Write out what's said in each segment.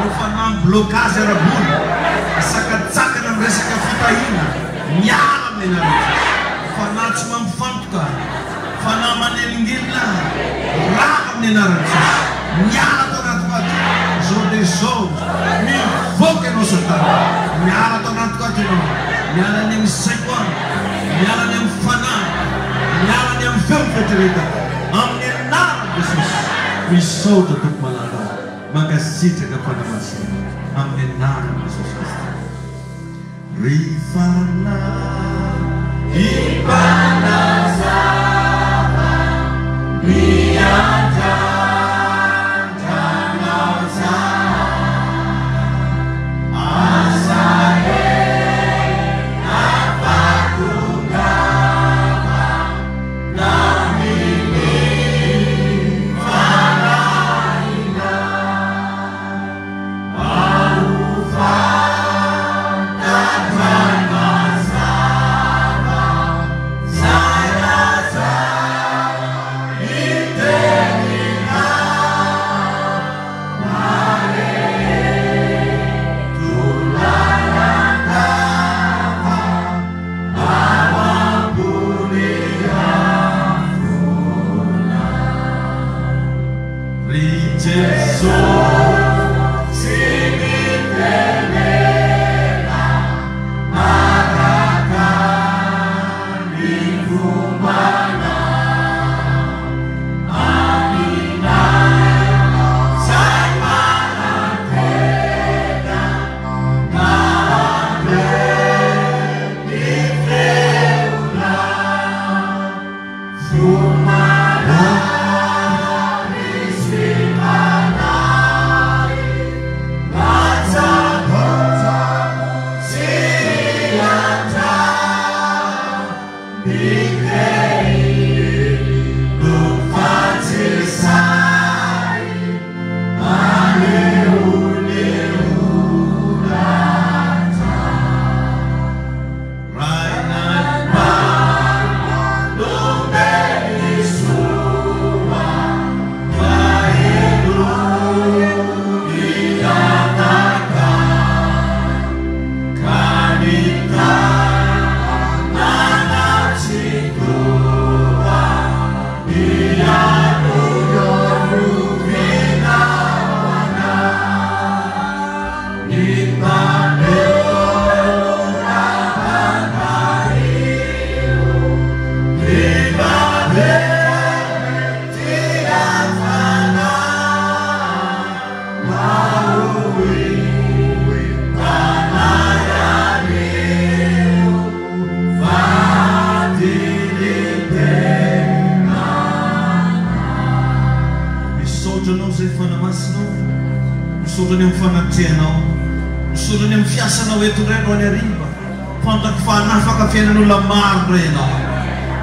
Mifanam blokazy arabony. Asakatsakana amin'ny resaka fitahina. Miala amin'ny anarana. Fanahy tsy mampifantoka. Fanahy manelingelina. Raka amin'ny anarana. Miala tao anaty ato. Zao dia zao. Mivoaka ianao Satana. Miala tao anaty ato ianao. Miala any amin'ny saiko any. Miala any amin'ny fanahy. Miala any amin'ny feo fetreretana. Amin'ny anarana Jesosy. Misaotra tompo malala. Mankasitraka fanamasina. Amin'ny anarana Jesosy Kristy. Rifana ipanazava mianjanjanauza asae apatungava namini fanaina aufa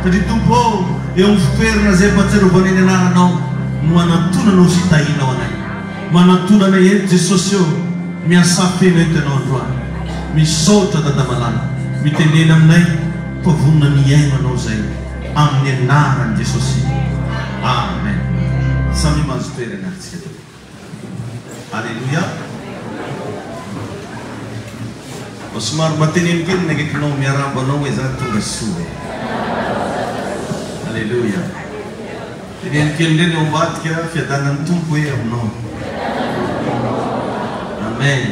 Jadi tumpo yang fairna zay patsirovany ny anaranao no anatonanao sy hitahinao anay. Manatonana eto Jesosy eo miasa feno eto ianao androany. Misaotra dadamalala, mitenena aminay pavonina ny iainanao zay amin'ny anaran'i Jesosy. Amen. Samy mahazo toerana antsika. Alléluia. Somary mateneny kely nagaikinao miarabanao hoe za tonga soa. Alléluia. Teneny kely ndreny eo ambadika fiadanan'ny tompo hoe aminao. Amen.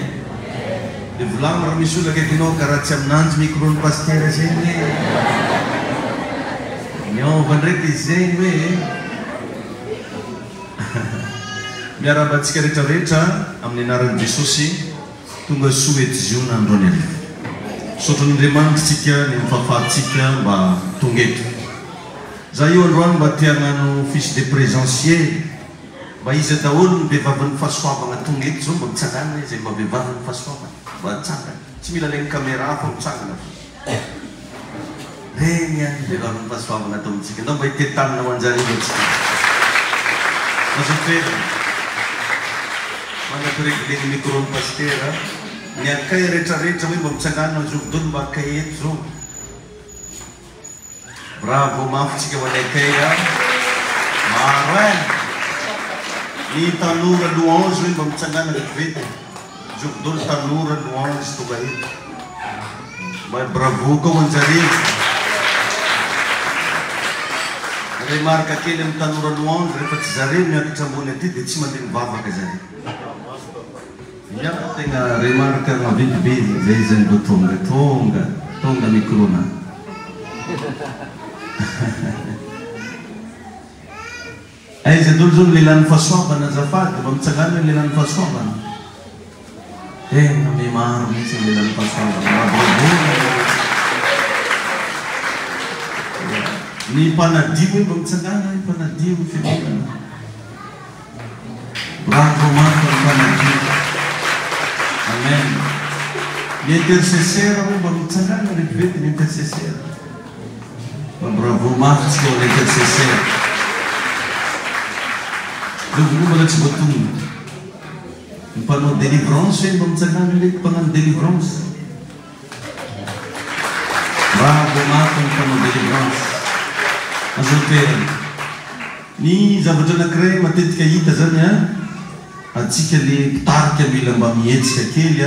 Dia volagno raha misy olona akaikinao ka raha tsy aminanjy micro-ny pasteur zegny hoe miova ndraiky izy zegny hoe miarabantsika rehetrarehetra amin'ny anaran'i Jesosy tonga soa eto izy io nandroany any. Sotran'Andriamanitra tsika ny mifahafahatsika mba tonga eto. Za io androany mba te hagnano fils de présencier mba izy daholo ny vehivavin'ny fahasoavana tonga eto zao mba mitsangana izay mba vehivavin'ny fahasoavana mba tsangana. Tsy mila lay caméra fa mitsangana. Regny any vehivavin'ny fahasoavana atao amintsika. Ndao mba hitetanina ho anjareo atsika. Azo toerana. Manapiregleny micro-ny pasteur ny akay rehetrarehetra hoe mba mitsangana zovidolo mba akay eto zao. Bravo mafy tsika ho anay akay a. Maro e. Ny tanora louange hoe mba mitsangana rehetvety. Jokodolo tanora louange tonga eto. Mba bravo koa anjareo. Remarque kely amin'ny tanora louange rehefa tsy zareo miakatra ambony aty dia tsy mandeha mivavaka zareo. Ya tegna remarque maventy be zay zany mbo tonga microna. Aiza dolo zao lehilahy fahasoavana azafady mba mitsangana ny lehilahy fahasoavana. Tena maro mihitsy ny lehilahy fahasoavana. Ny mpanadio hoe mba mitsangana ny mpanadio fiangonana. Bravo manko ny mpanadio. Amen. Ny intercesseur hoe mba mitsangana rehetvety ny intercesseur. Bravo manko tsy koa l'intercesseur. Mbola tsy voatonga. Ny mpanao délivrance hoe mba mitsangana ndraiky mpanao délivrance. Bravo manko ny mpanao délivrance. Azo toerana. Ny zavatra anankiray matetika hita zany atsika le mpitarika mila mba mihetsika kely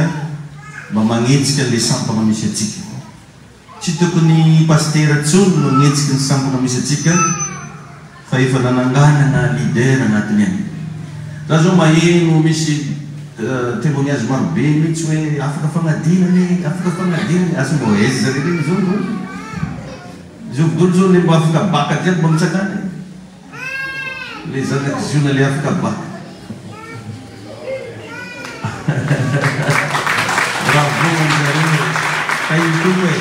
mba magnetsika le sampana misy atsika. Tsy tokony pasteur tsony no mihetsika ny sampana misy atsika fa efa nananganana leader anatiny any. Za zao maheno misy témoignage maro be mihitsy hoe afaka fagnadinany azo mbo aiza zare regny zao dolo zao le mba afaka baka jiaby mba mitsangana le zanaky ziona le afaka baka. Bravo zareo kaitoa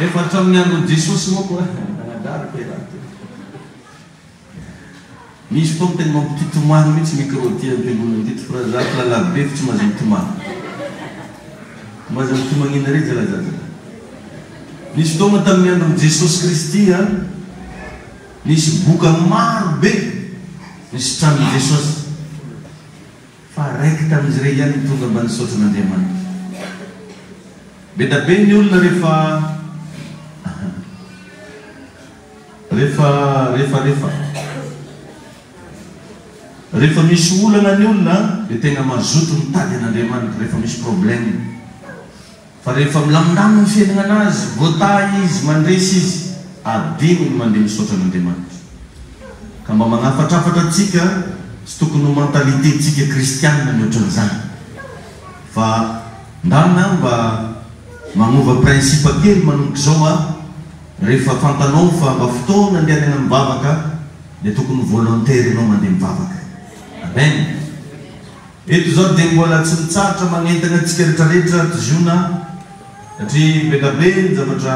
efa hatramin'ny andron'i Jesosy moa koa nanadariko raha ty. Misy fotoana tena mampitomany mihitsy micro ty am-piangonana ty fa za lalahy be fa tsy mahazo mitomany. Mahazo mitomanina re zalazaza. Nisy fotoana tamin'ny andron'i Jesosy Kristy nisy boka maro be nisy tramin'i Jesosy fa raiky tamin'izy re ihany tonga mba nisaotra n'Andriamanitra. Be da be ny olona rehefa misy olana ny olona dia tena mazoto mitady an'Andriamanitra rehefa misy problème. Fa rehefa milamindamina ny fiainana anazy voatay izy mandresy izy adiny ny mandeha misaotra n'Andriamanitra. Ka mba magnafatrafatra atsika tsy tokony ho mentalité tsika kristianina mihoatran'izany fa ndana mba magnova principe kely manomboka zao rehefa fantanao fa mba fotoana andehanana mivavaka dia tokony volontaire ianao mandeha mivavaka. Amen. Eto zao dia mbola tsy mitsaratra magnentana atsika rehetrarehetra tiziona satria bekabe ny zavatra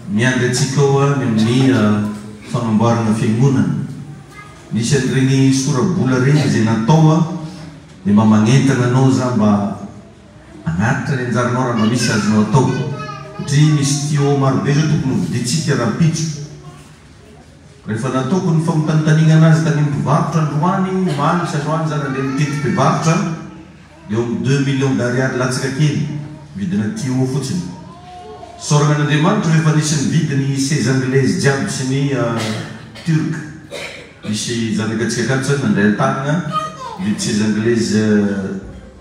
miandry atsika ao ny amin'ny fagnamboarana fiangonana. Nisy an'ireny sorabola reny izay natao dia mba magnentana anao za mba agnatitra ny anjaranao raha mba misy azonao atao satria misy tio marobe zao tokony viditsika raha pitro. Rehefa nataoko ny famotanitaniana anazy tany mpivarotra androany mamy sy androany zany andeha mitety mpivarotra dia eo amin'ny 2 millions d'ariary latsaka kely vidina tio fotsiny. Sorana an'Andriamanitra rehefa nisy ny vidiny 16 anglaise jiaby sy ny turc. Misy zanakatsika akato zany nandray an-tanana vidy 16 anglaise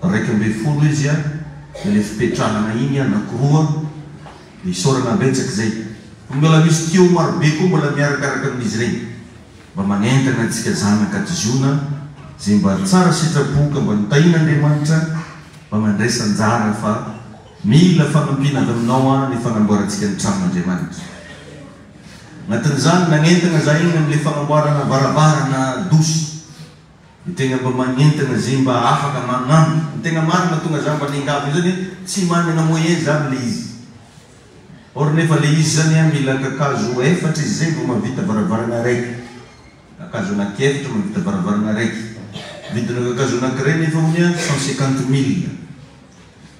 1.2 izy dia le fipetrahana iny anakiroa dia isorana betsaka zay. Mbola misy tio marobe koa mbola miarakaraka amin'izy regny mba magnentana atsika zanaka tiziona zay mba tsara sitrapoka mba nitahin'Andriamanitra mba mandresa anjara fa mila fanampiana avy aminao ny fagnamboarantsika ny tranon'Andriamanitra. Agnatin'izany nagnentana za iny amin'le fagnamboarana varavarana dosy ny tegna mba magnentana zay mba afaka magnampy. Ny tegna marina tonga za mba nengavy zany tsy manana moyen za le izy. Or nefa le izy zany mila kakazo efatra izy zay vao mavita varavarana raiky. Kakazo anakefatra mavita varavarana raiky. Vidina kakazo anankiray nefa hoy 150 000.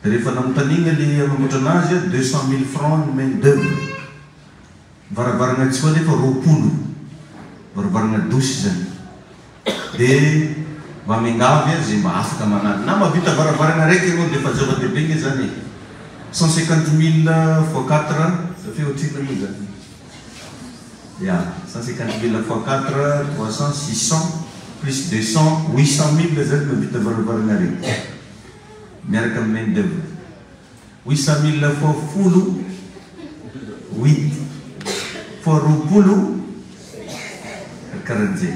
Rehefa namotanina le mamotra anazy 200 000 francs ny main d'œuvre. Varavarana tsy koa nefa 20 varavarana dosy zany. Dia mba mengavy zay mba afaka manana na mavita varavarana raiky ianao dia efa zava-dehibe nge zany 150 000 fois 4 ça fait au-dessus de 1000 zany. Ya 150 000 fois 4 300 600 plus de 800 000 zany mahavita varavaranareo miaraka amin'ny main d'œuvre 800 000 fois 8 fois 20 karan'izay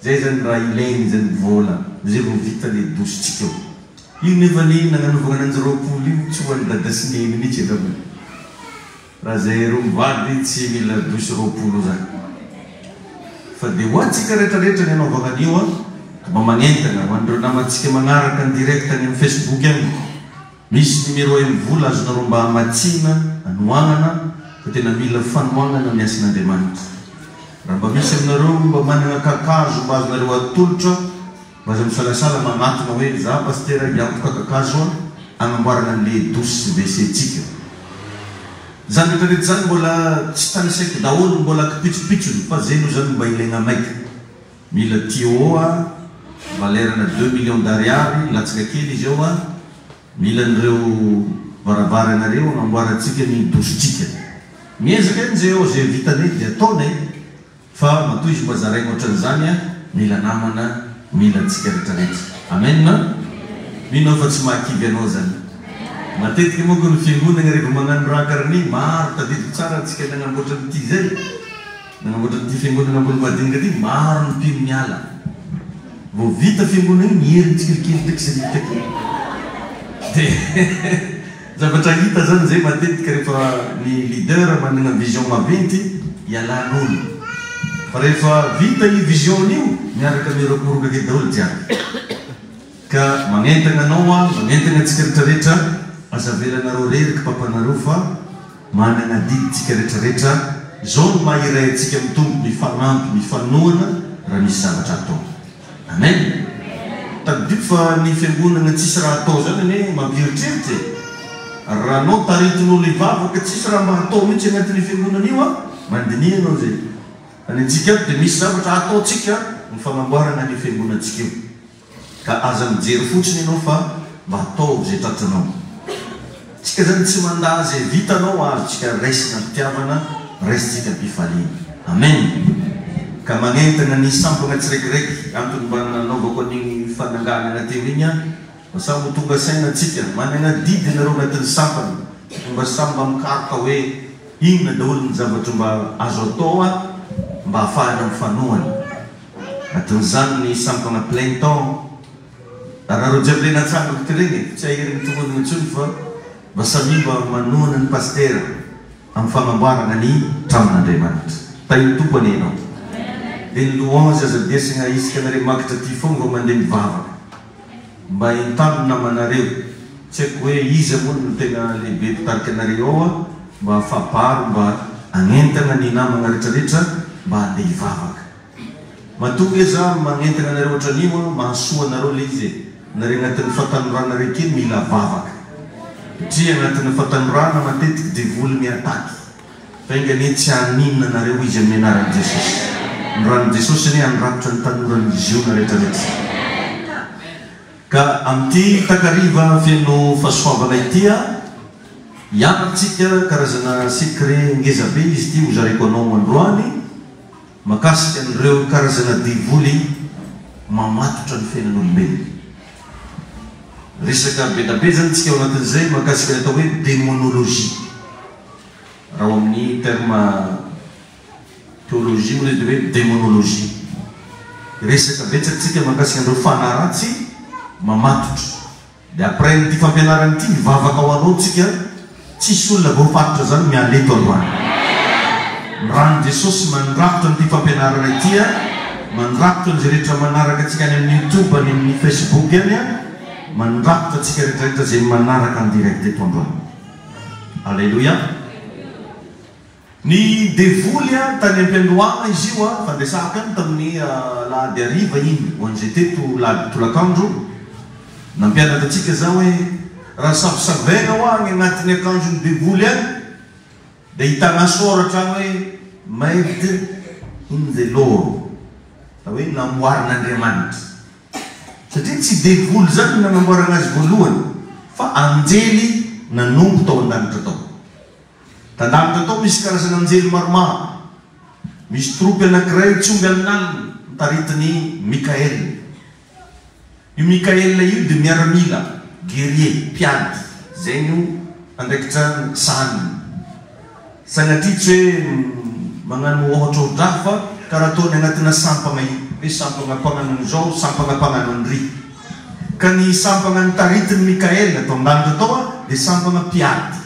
zay zany raha ilainy zany vola zay vao vita le dositsika io nefa ny nagnanovana ananjy 20 io tsy hoan'ny dada sy neny mihitsy raha zay ro mivady tsy mila dosy 20 zany fa dia hoantsika rehetrarehetra ny anaovana an'io mba magnentana ho an'ireo namantsika magnaraka ny direct any amin'ny Facebook any misy numéro amin'ny vola azonareo mba hamatsiana anoagnana fa tena mila fanoagnana ny asan'Andriamanitra raha mba misy aminareo mba manana kakazo mba azonareo atolotra mba aza misalasala magnatona hoe za pastera hiantoka kakazo agnamboarana an'le dosy WC-tsika zany rehetrarehetra zany mbola tsy tanisaiko daholo mbola kipitsopitsony fa zay no zany mba ilaigna maika mila tio valerana 2 millions d'ariary latsaka kely izy ao mila an'ireo varavaranareo agnamboarantsika ny dositsika miezaka an'izay ao zay vitany dia ataonay fa matoy izy mba zaraigna ohatran'izany mila namana mila antsika rehetrarehetra amen minao fa tsy mahakivy anao zany matetika moa ny fiangonana rehefa magnano raha karan'iny maro tadidiko tsara antsika nagnamboatra n'ity zay nagnamboatra n'ity fiangonana ambony madinika ty maro ny mpino miala vao vita fiangonana iny miery tsikelikely taky zay taky dia zavatra hita zany zay matetika rehefa ny leader manana vision maventy ialan'olo fa rehefa vita io vision io miaraka mirokorokake daholo jiaby ka magnentana anao magnentana antsika rehetrarehetra azavelanareo rerika papanareo fa manana diditsika rehetrarehetra zao no mahiray antsika mitombo mifanampy mifanoana raha misy zavatra atao amen tadiko fa ny fiangonana tsisy raha atao zany ane mampieritreritry raha anao taritin'olo ivavaka tsisy raha mba atao mihitsy anatin'ny fiangonana io mandinia anao zay any antsika dia misy zavatra ataotsika ny fagnamboarana ny fiangonantsika io ka aza mijery fotsiny ianao fa mba atao zay tratranao tsika zany tsy mandà zay vitanao azotsika raisina mpitiavana raisitsika mpifaliana amen ka magnentana ny sampagna tsiraikiraiky antony mba nanaovako an'igny fananganana teo igny samy tonga saina atsika manana didy nareo anatin'ny sampana mba samy mba mikaroka hoe inona daholo ny zavatra mba azo atao mba ahafahana mifanohany atin'izany ny sampana plein temps arareo jiaby le natsangako ty regny tsy aheriny tomonina intsony fa mba samy mba manohana ny pastera amin'ny fagnamboarana ny tramon'Andriamanitra tainy tompony ianao dia ny louange aza desina isika nare makitra ty fogna vao mandeha mivavaka mba entaminy namanareo tsy haiko hoe izy moa no tena lehibe mpitarika anareo ao mba afabaro mba agnentana ny namana rehetrarehetra mba handeha hivavaka matonga za magnentana anareo ohatran'io mahasoa anareo le izy nare agnatin'ny fatanorana raiky iny mila vavaka satria agnatin'ny fatanorana matetiky devoly miataky fa ingane tsy haninona anareo izy amin'ny anaran'i Jesosy ny ran'i Jesosy ny anorakitra ny tanorany ziona rehetrarehetra ka amin'ity takariva feno fahasoavana ity hianatsika karazana secret ngezabe izy ty hozareko anao androany makasika an'ireo karazana devoly mamatotra ny fiainan'olombelona resaka bedabe zany tsika ao anatin'izay makasika atao hoe démonologie raha ao amin'ny terme théologie moa izy hoe démonologie resaka betsaksika makasika an'ireo fanaratsy mamatotra dia après nyty fampianarana ity mivavaka ao anao tsika tsisy olona voafatotra zany mialeto androany rano Jesosy mandrafitra nyty fampianarana ity mandrafitra nizay rehetra manaraka atsika any amin'ny YouTube any amin'ny Facebook any mandrafitra atsika rehetrarehetra zay manaraka ny direct eto androany alleluia ny devoly tany am-piandohana izy io fandesahaka any tamin'ny lahady ariva iny ho an'izay teto lahady tolakandro nampianatra atsika za hoe raha savosavena ho agny agnatin'ny akanjony devoly any dia hitana soratra any hoe made in the Lord hoe namboarin'Andriamanitra satria tsy devoly zany nanamboarana azy voalohany fa anjely nanompo tao an-danitra tao tandavitra tao misy karazana anjely maromaro misy tropy anankiray tsongy amin'alina taritiny Mikael. Io Mikael io dia miaramila, guerrier, mpiady. Zay no andraikitra sany. Sanatria tsy hoe magnano ohatra ohatrafy fa karaha ataony agnatina sampagna io. Hoe sampagna mpagnano zao, sampagna mpagnano an'ry. Ka ny sampagna ny taritiny Mikael atao ambany tao dia sampagna mpiady.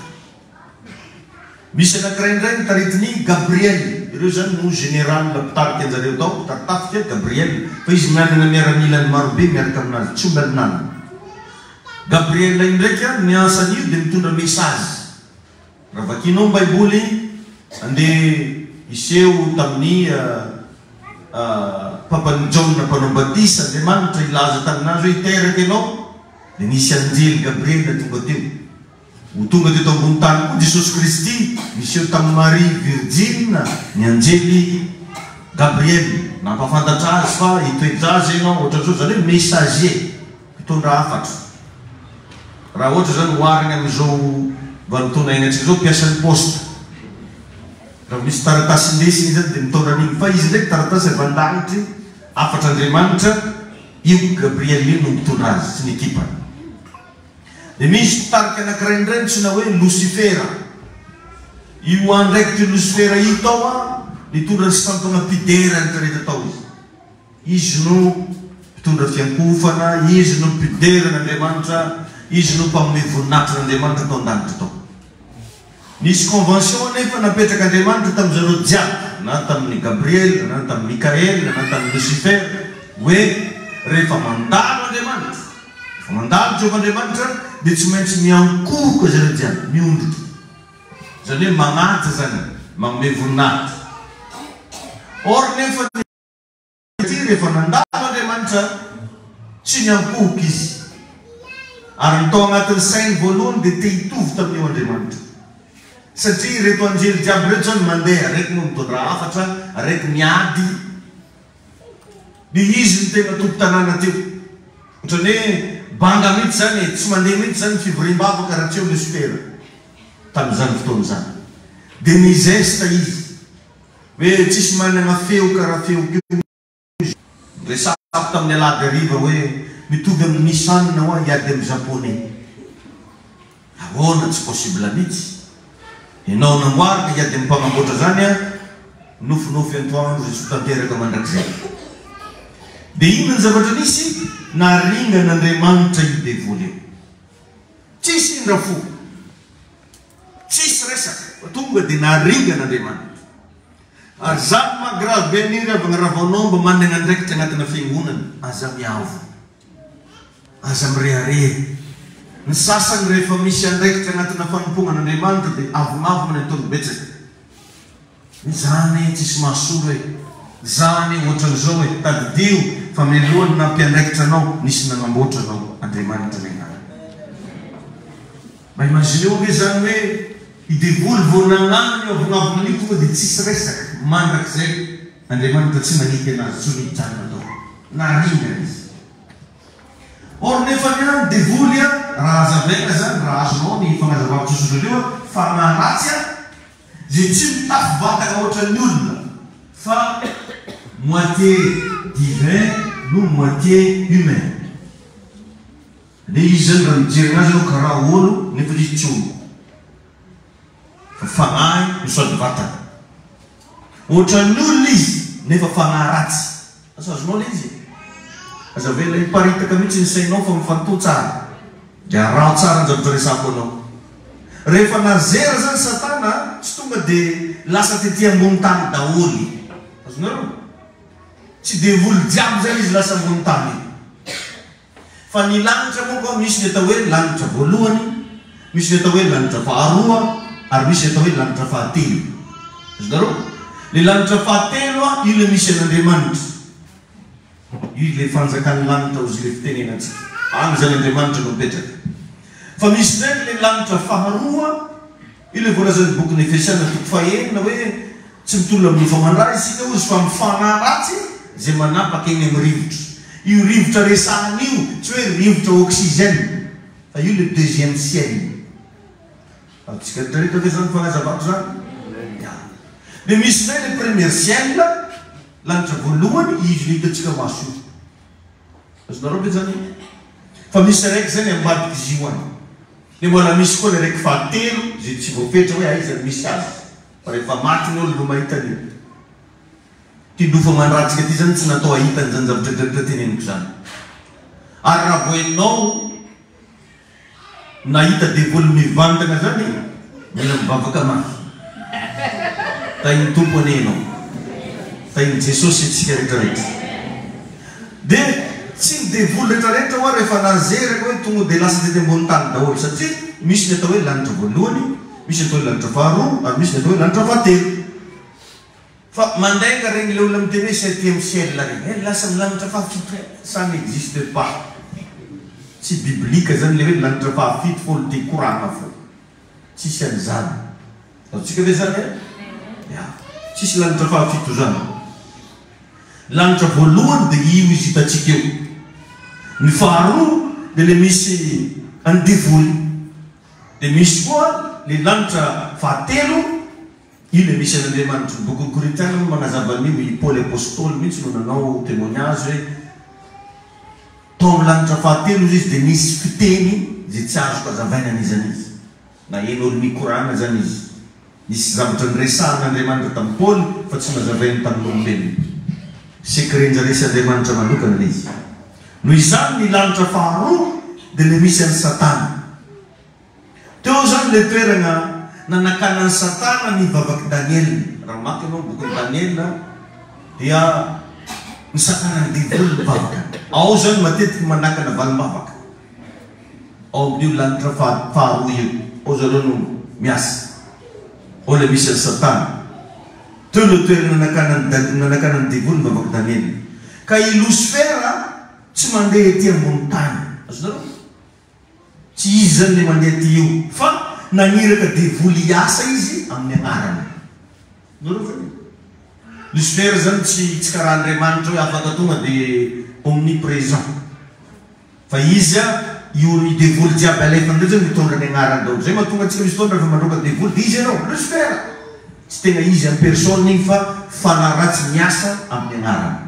Misy anankiray indray ny taritiny Gabriel. Ireo zany no général mpitarika anjareo tao, taritafika Gabriel. Fa izy mianana miaramilany marobe miaraka aminazy, tsy omby alinana. Gabriel io ndraika ny asan'io dia mitondra message. Raha vakinao Baiboly andeha iseho tamin'ny papany John mpanao batisa, Andriamanitra ilaza taminazy hoe hiteraka ianao, dia nisy anjely Gabriel tonga teo. Ho tonga teto ambony tany koa Jesosy Kristy miseho tamin'ny Marie Virgine, ny anjely Gabriel nampafantatra azy fa hitoetra azy ianao ohatran'izao, zany hoe messager mpitondra hafatra. Raha ohatra zany hoarina amin'izao vanim-potoana iainantsika zao mpiasan'ny poste. Raha misy taratasy indesiny zany dia mitondra an'igny, fa izy ndraiky taratasy avy an-danitry afatra Andriamanitra, io Gabriel io no mitondra azy sy ny ekipany. Dia misy mpitarika anankiray indray ntsina hoe Lucifera. Io andraikitra Lucifera io tao nitondra ny sampagna mpidera ny kareta tao izy. Izy no mitondra fiankofana, izy no mpidera n'Andriamanitra, izy no mpagnome voninahitra n'Andriamanitra tao an-danitra tao. Nisy convention nefa napetraka Andriamanitra tamin'izareo jiaby, na tamin'ny Gabriel, na tamin'ny Mikael, na tamin'ny Lucifer, hoe rehefa mandalo Andriamanitra, rehefa mandalo Jehovah Andriamanitra, dia tsy maintsy miankohoka zareo jiaby, miondroka. Zany hoe magnatra zany, magnome voninahitra. Or nefa rehefa nandalo Andriamanitra, tsy miankohoka izy. Ary nitao agnatin'ny sainy voalohany dia te hitovy tamin'io Andriamanitra. Satria reto anjely jiaby reto zany mandeha, araiky no mitondra hafatra, araiky miady. Dia izy no tena tompo tanàna teo. Ohatrany hoe banga mihitsy zany, tsy mandeha mihitsy zany fivoriam-bava karaha tsy eo Lucifer tamin'izany fotoana zany. Dia ny zesta izy hoe tsisy manana feo karaha feo keo. Resafy tamin'ny alady hariva hoe mitovy amin'ny Nissan na hoa hiady amin'ny japonais. Ahoana tsy possible mihitsy. Ianao namboarika hiady amin'ny mpagnamboatra zany nofinofy antoandro zay tsy tanteraka mandrakizay. Dia ino ny zavatra nisy naringan'Andriamanitra io devoly io. Tsisy indra fo, tsisy resaka, tonga dia naringan'Andriamanitra. Ary zany magrave be aniry avy agnaravao mba manana andraikitra agnatina fiangonana, aza miavo, aza mirehareha. Ny sasany rehefa misy andraikitra agnatina fanompoanan'Andriamanitra dia avomavo mana ataony betsaka. Zany tsisy mahasolo hoe, zany ohatran'izao hoe tadidio fa milohany nampiandraikitra anao nisy nanamboatra anao Andriamanitra megnana. Mba imagineo hoe zany hoe idevoly voanagnano ny avonavonan'io tonga dia tsisy resaka mandrakizay Andriamanitra tsy manity anazy, tsy mihitanana atao naringana izy. Or nefa niany devoly raha azavaina zany, raha azonao ny fagnazavako io fa maharatsy zay tsy mitafy vatana ohatran'ny olona, fa moitié divin no moitié humain. Le izy zany raha mijery anazy anao karaha olo nefa izy tsy olo, fa fanahy no sady vatana. Ohatran'ny olona izy nefa fanahy ratsy. Asa azonao le izy azavela hiparitaka mihitsy ny sainao fa mifanto tsara, dia raha tsara ny zavatra resako anao. Rehefa nazera zany Satana, tsy tonga dia lasa tetỳ ambony tany daholy. Azonareo? Tsy devoly jiaby zany izy lasa ambony tany. Fa ny lanitra moa koa misy ny atao hoe lanitra voalohany, misy ny atao hoe lanitra faharoa, ary misy ny atao hoe lanitra fahatelo. Azonareo? Le lanitra fahatelo io le misy an'Andriamanitra. Io le fanjakan'ny lanitra ozy le fitenenantsika. Any zany Andriamanitra no mipetraka. Fa misy zany le lanitra faharoa, io le voalazan'ny bokin'ny Efesiana 4:1 hoe tsy mitolona amin'ny famandra isika ozy fa mifanahy ratsy zay manapaka eny amin'ny rivotra. Io rivotra resahana io tsy hoe rivotra oxygène, fa io le deuxième ciel. Atsika rehetra ve zany fagnazavako zany? Dia misy zay le premier ciel, lanitra voalohany izy hitantsika maso io. Azonareo ve zany? Fa misy raiky zany ambadiky izy io any. Le mbola misy koa le raiky fahatelo zay tsy voafetra hoe aizany misy azy. Fa rehefa maty ny olo no mahita an'io. Ty lofa mandratsika ty zany tsy natao ahitany zany zavatra dratra teneniko zany. Ary raha voenao nahita devoly mivantana zany, mila mivavaka mafy. Tainy tompo anenao. Tainy Jesosy itsika rehetrarehetra. De tsy ny devoly rehetrarehetra hoa rehefa nazeraka hoe tonga de lasa tety ambony tany daholo satria misy ny atao hoe lanitra voalohany, misy ny atao hoe lanitra faharoa, ary misy ny atao hoe lanitra fahatelo. Fa mandaika regny le olona miteny hoe septième ciel regny, lasa ny lanitra fahafito, ça n'existe pas. Tsy biblika zany le hoe lanitra fahafito fô le te korana fô. Tsisy an'izany. Atsika ve zany e? Tsisy lanitra fahafito zany. Lanitra voalohany de io izy hitatsika eo. Ny faharoa de le misy andevoly. De misy koa le lanitra fahatelo, io le misy an'Andriamanitra. Boky Korintiana manazava an'io Paul apôstôly mihitsy no nanao témoignage hoe tao amin'ny lanitra fahatelo izy de misy fiteny zay tsy azoko azavaina an'izan'izy. Na eno olo mikorana zany izy. Nisy zavatra niresahan'Andriamanitra tamin'ny Paul fa tsy nazavainy tamin'olombelona. Sekrenjaresa Andriamanitra manokana izy. Noho izany ny lanitra faharoa de le misy an'ny Satana. Teo zany le toerana nanakana ny Satana ny vavaky Daniel. Raha maky anao boky Daniel dia ny Satana ny devoly mivavaka. Ao zany matetiky manakana valim-bavaka. Ao amin'io lanitra faharoa io. Ao zareo no miasa. Ao le misy an'ny Satana. Teo le toerana nanakana ny devoly mivavaky Daniel. Ka i Lucifera tsy mandeha ety ambony tany. Azonareo? Tsy izy zany le mandeha ty io. Fa naniraka devoly asa izy amin'ny agnarany. Nareo zany? Lucifera zany tsy karaha Andriamanitra hoe afaka tonga de omniprésent. Fa izy io devoly jiaby alefandreo zany mitondra ny agnarany daholo. Zay mahatonga antsika misy fotoana rehefa mandroaka devoly de izy ianao, Lucifera. Tsy tena izy amin'ny personne igny fa fanaratsy miasa amin'ny agnarany.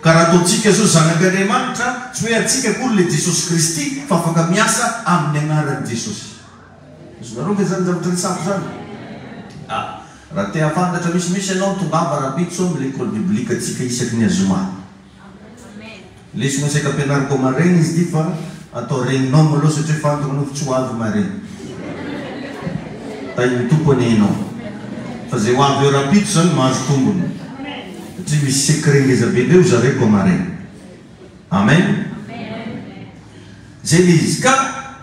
Ka raha ataontsika zao zanak'Andriamanitra, tsy hoe atsika koa le Jesosy Kristy fa afaka miasa amin'ny agnarany Jesosy. Azonareo ve zany zavatra nisako zany? Raha te hafantatra misy ianao tongava rapitso amin'ny l'école biblique atsika isaky ny azoma. Lesy masaika ampianariko amaregny izy ty fa atao regninao maloha satria fantoko anao tsy ho avy maregny. Tainy tompo anenao. Fa zay ho avy eo rapitso zany mahazo tombony. Satria misy secret ngezabe leo zareko amaregny. Amen. Zay izy. Ka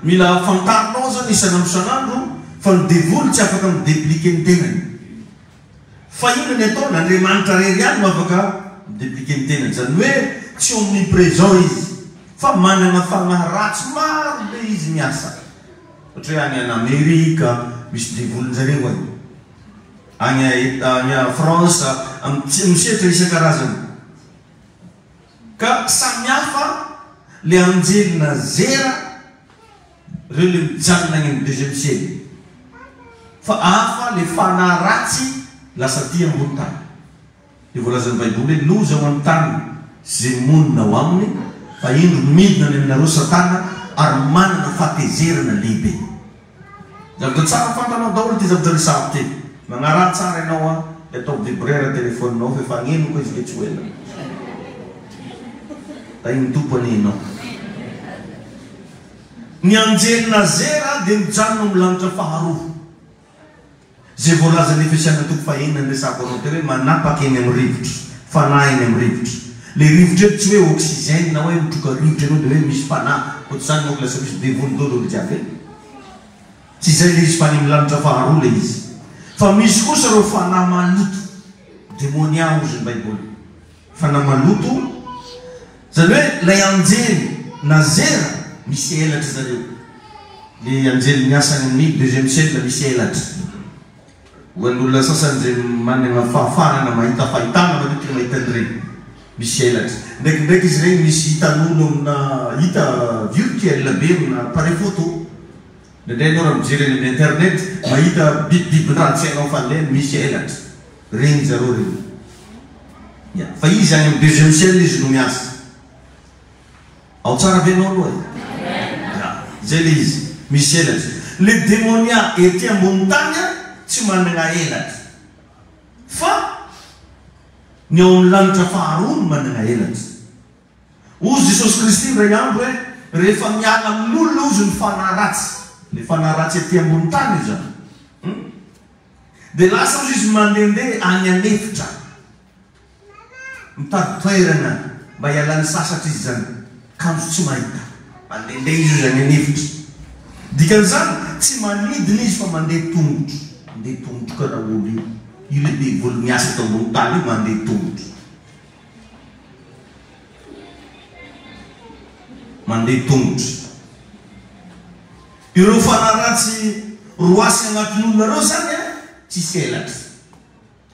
mila fantarinao zany isan'andro isan'andro fa ny devoly tsy afaka mideplike ny tenany. Fa ino ny atao n'Andriamanitra rery ihany no afaka mideplike ny tenany. Zany hoe tsy omniprésent izy fa manana fanahy ratsy maro be izy miasa. Ohatra hoe any Amerika misy devolin-jareo any. Any France misehatra isan-karazany. Ka samihafa le anjely nazera reo le mijanona any amin'ny deuxième ciel. Fa hafa le fanahy ratsy lasa ty ambony tany. Dia voalazan'ny Baiboly hoe loza ho amin'ny tany zay monina ho aminy, fa indro midina ny aminareo Satana ary manana fahatezerana lehibe. Zavatra tsara fantanao daholo ty zavatra resahako ty. Magnaraha tsara ianao atao vibrera telefoninao fa efa agnenoko izy le tsy hoela. Tainy tompo anenao. Ny anjely nazera dia mijanona amin'ny lanitra faharoa. Zay voalazan'ny Efesiana 4:1 resako anao teo hoe manapaka eny amin'ny rivotra, fanahy eny amin'ny rivotra. Le rivotra eto tsy hoe oxygène na hoe mitroka rivotra ianao dia hoe misy fanahy. Ohatr'izany manko lasa misy devoly daholo olo jiaby. Tsy izay le izy fa any amin'ny lanitra faharoa le izy. Fa misy kosa reo fanahy maloto. Démoniaque ozy ny Baiboly. Fanahy maloto. Zany hoe lay anjely nazera misy elatra zareo. Le anjely miasa amin'ny deuxième ciel misy elatra. Hoan'olona sasany zay manana fahafarana mahita fahitana matetika mahita an'ireny misy elatra. Ndraikindraiky izy regny misy hitan'olo amina hita virtuel be amina appareil photo. Ndraindray anao raha mijery eny amin'ny internet mahita bibibin-draha tsy hainao fa leny misy elatra. Regny zareo regny. fa izy any amin'ny deuxième ciel izy no miasa ao tsara venao aloha zay le izy misy elatry le démonia ety ambony tany tsy manana elatry fa ny ao amin'ny lanitra faharoa no manana elatry ozy Jesosy Kristy ray andro hoe rehefa miala amin'olona ozy ny fanaratsy le fanaratsy ety ambony tany io zany dia lasa ozy izy mandehandeha any anefitra mitady toerana mba hialany sasatra izy zany kanjo tsy mahita mandehandeha izy io zany anefitra dikan'izany tsy manidina izy fa mandeha tongotro karaha olo io le devoly miasa eto ambony tany io mandeha tongotro ireo fanaratsy roasy agnatin'olona reo zany tsisy elatry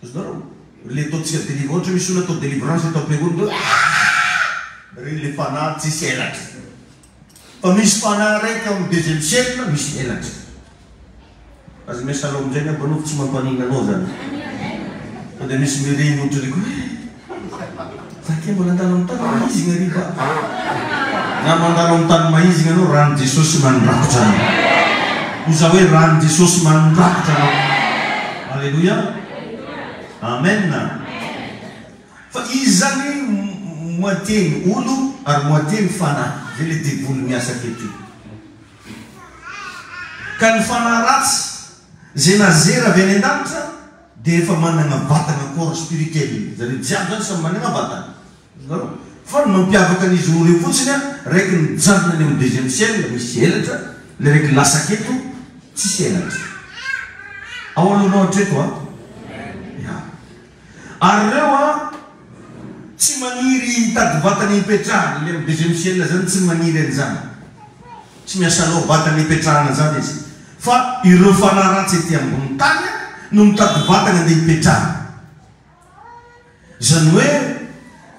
osonareo le ataontsika delivrance ohatra misy olona atao delivrance atao am-piangonana reny le fanahy tsisy elatry fa misy fanahy raiky amin'ny deuxième ciel misy elatry azy misy salao amin'izay ny abanao fa tsy mampanina anao zany fa dia misy mireny ohatra reko zake mbola andalo amin'ny tany mahizigna riba na mandalo amin'ny tany mahizigna anao rano Jesosy manondrakotra anao oza hoe rano Jesosy manondrakotra anao alleluia amen fa izy zany moitié olo ary moitié ny fanahy zay le devoly miasa aketo ka ny fanahy ratsy zay nazera avy any an-danitra dia efa manana vatana corps spirituel zany jiaby zany samy manana vatana fa ny mampiavaka an'izy roa reo fotsiny raiky nijanona any amin'ny deuxième ciel misy elatra le raiky lasa aketo tsisy elatra ao alohanao hatreto ary reo tsy maniry hitady vatany hipetrahana le amin'ny deuxième ciel zany tsy maniry an'izany tsy miasa lao vatany hipetrahana zany izy fa ireo fanahy ratsy ety ambony tany no mitady vatany andeha hipetrahana zany hoe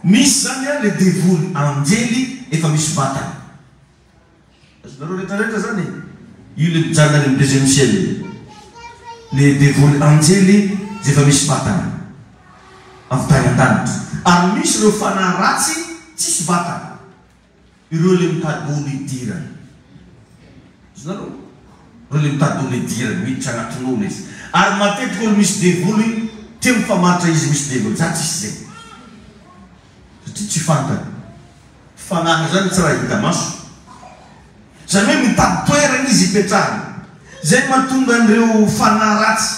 misy zany le devoly anjely efa misy vatany azonareo rehetrarehetra zany io le mijanona any amin'ny deuxième ciel le devoly anjely zay efa misy vatany avy tany an-danitra ary misy ireo fanahy ratsy tsisy vatany ireo le mitady olo hidirany azonareo ireo le mitady olo hidirany miditra agnatin'olo izy ary matetika olo misy devoly tia mifamaritra izy misy devoly za tsisy zay satria tsy fantany fanahy zany tsy raha hita maso zany hoe mitady toerana izy hipetrahana zay mahatonga an'ireo fanahy ratsy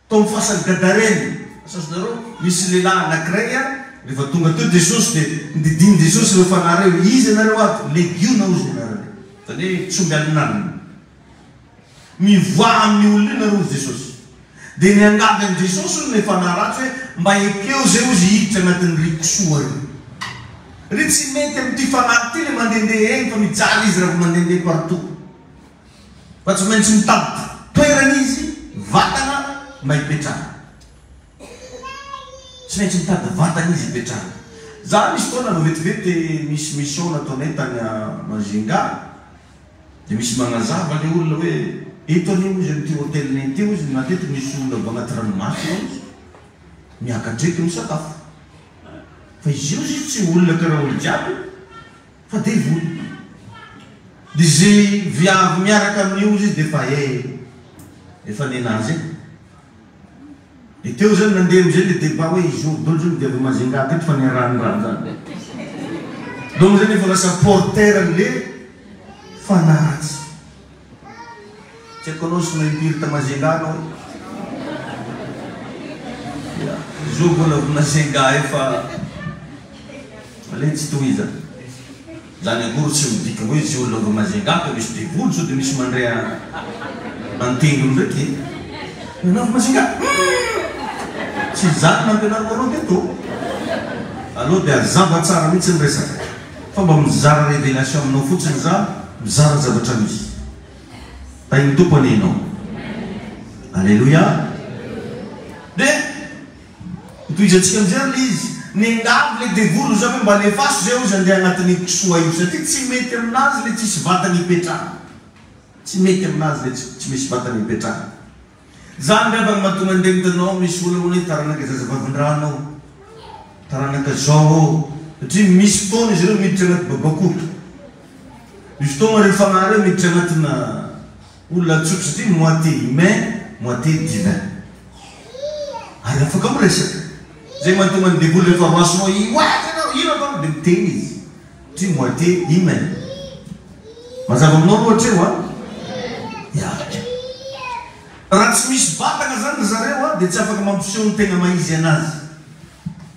tao amin'ny fasany gadareny asazonareo misy lehilahy anankiray rehefa tonga teo Jesosy dia nididiny Jesosy ireo fanahy reo izy anareo ato legiona ozy anareo zany hoe tsomby alinanina mivoaha amin'ny olona io nareo Jesosy dia niangavy an' Jesosy olo le fanahy ratsy hoe mba ekeo zay ozy hiditra anatin'ny rikosoa ry tsy mety amin'ity fanahy ty le mandehandeha eny fa mijaly izy raha mandehandeha partout fa tsy maintsy mitady toerana izy vatana mba hipetrahana tsy maintsy mitady vatana izy hipetrahana za misy fotoana no vetivety misy mission nataonay tany Majinga dia misy magnazava le olona hoe eto anio izy amin'ity hôtelinay ity izy matetika misy olona avy agnaty ranomasy izy miakatreky misakafo fa izy io izy tsy olona karaha olo jiaby fa devoly dia zay viavy miaraka amin'io izy dia efa efa nenazy dia teo zany nandeha am'izay le débat hoe jour dolo zany dia avy Majinga teto fa niaranorano zany donc zany efa lasa porteur an'le fanahy ratsy tsy haiko anao sy naimpiry ta Majinga anao zo mbola Majinga efa ale tsy tohiza zany akory tsy midika hoe izy olona avy Majinga fa misy devoly so dia misy mandray antengony ndraiky anao avy Majinga tsy zany nampianariko anao teto aloha dia azava tsara mihitsy ny resaka fa mba mizara révélation aminao fotsiny za mizara zavatra misy tainy tompo anenao alleluia dia itoizantsika amizay le izy niangavy le devoly zany hoe mba lefaso zay ozy andeha agnatin'ny kisoa io satria tsy mety aminazy le tsisy vatany hipetrahana tsy mety aminazy le tsy misy vatany hipetrahana zany rehefa mahatonga andeha mitanao misy olona hoe taranaka zazavavin-dranao taranaka zao satria misy fotoana izy ireo miditra anaty babakoto. Misy fotoana rehefa fagnareo miditra anatina olona tsotra satria moitié humain, moitié divin. Ary afaka miresaka. Zay mahatonga ny devoly rehefa roasonao ino atao dia miteny izy. Satria moitié humain. Mazava aminao loatra eo ia. Raha tsy misy vatana zany zareo dia tsy afaka mampiseho ny tegna maizy anazy.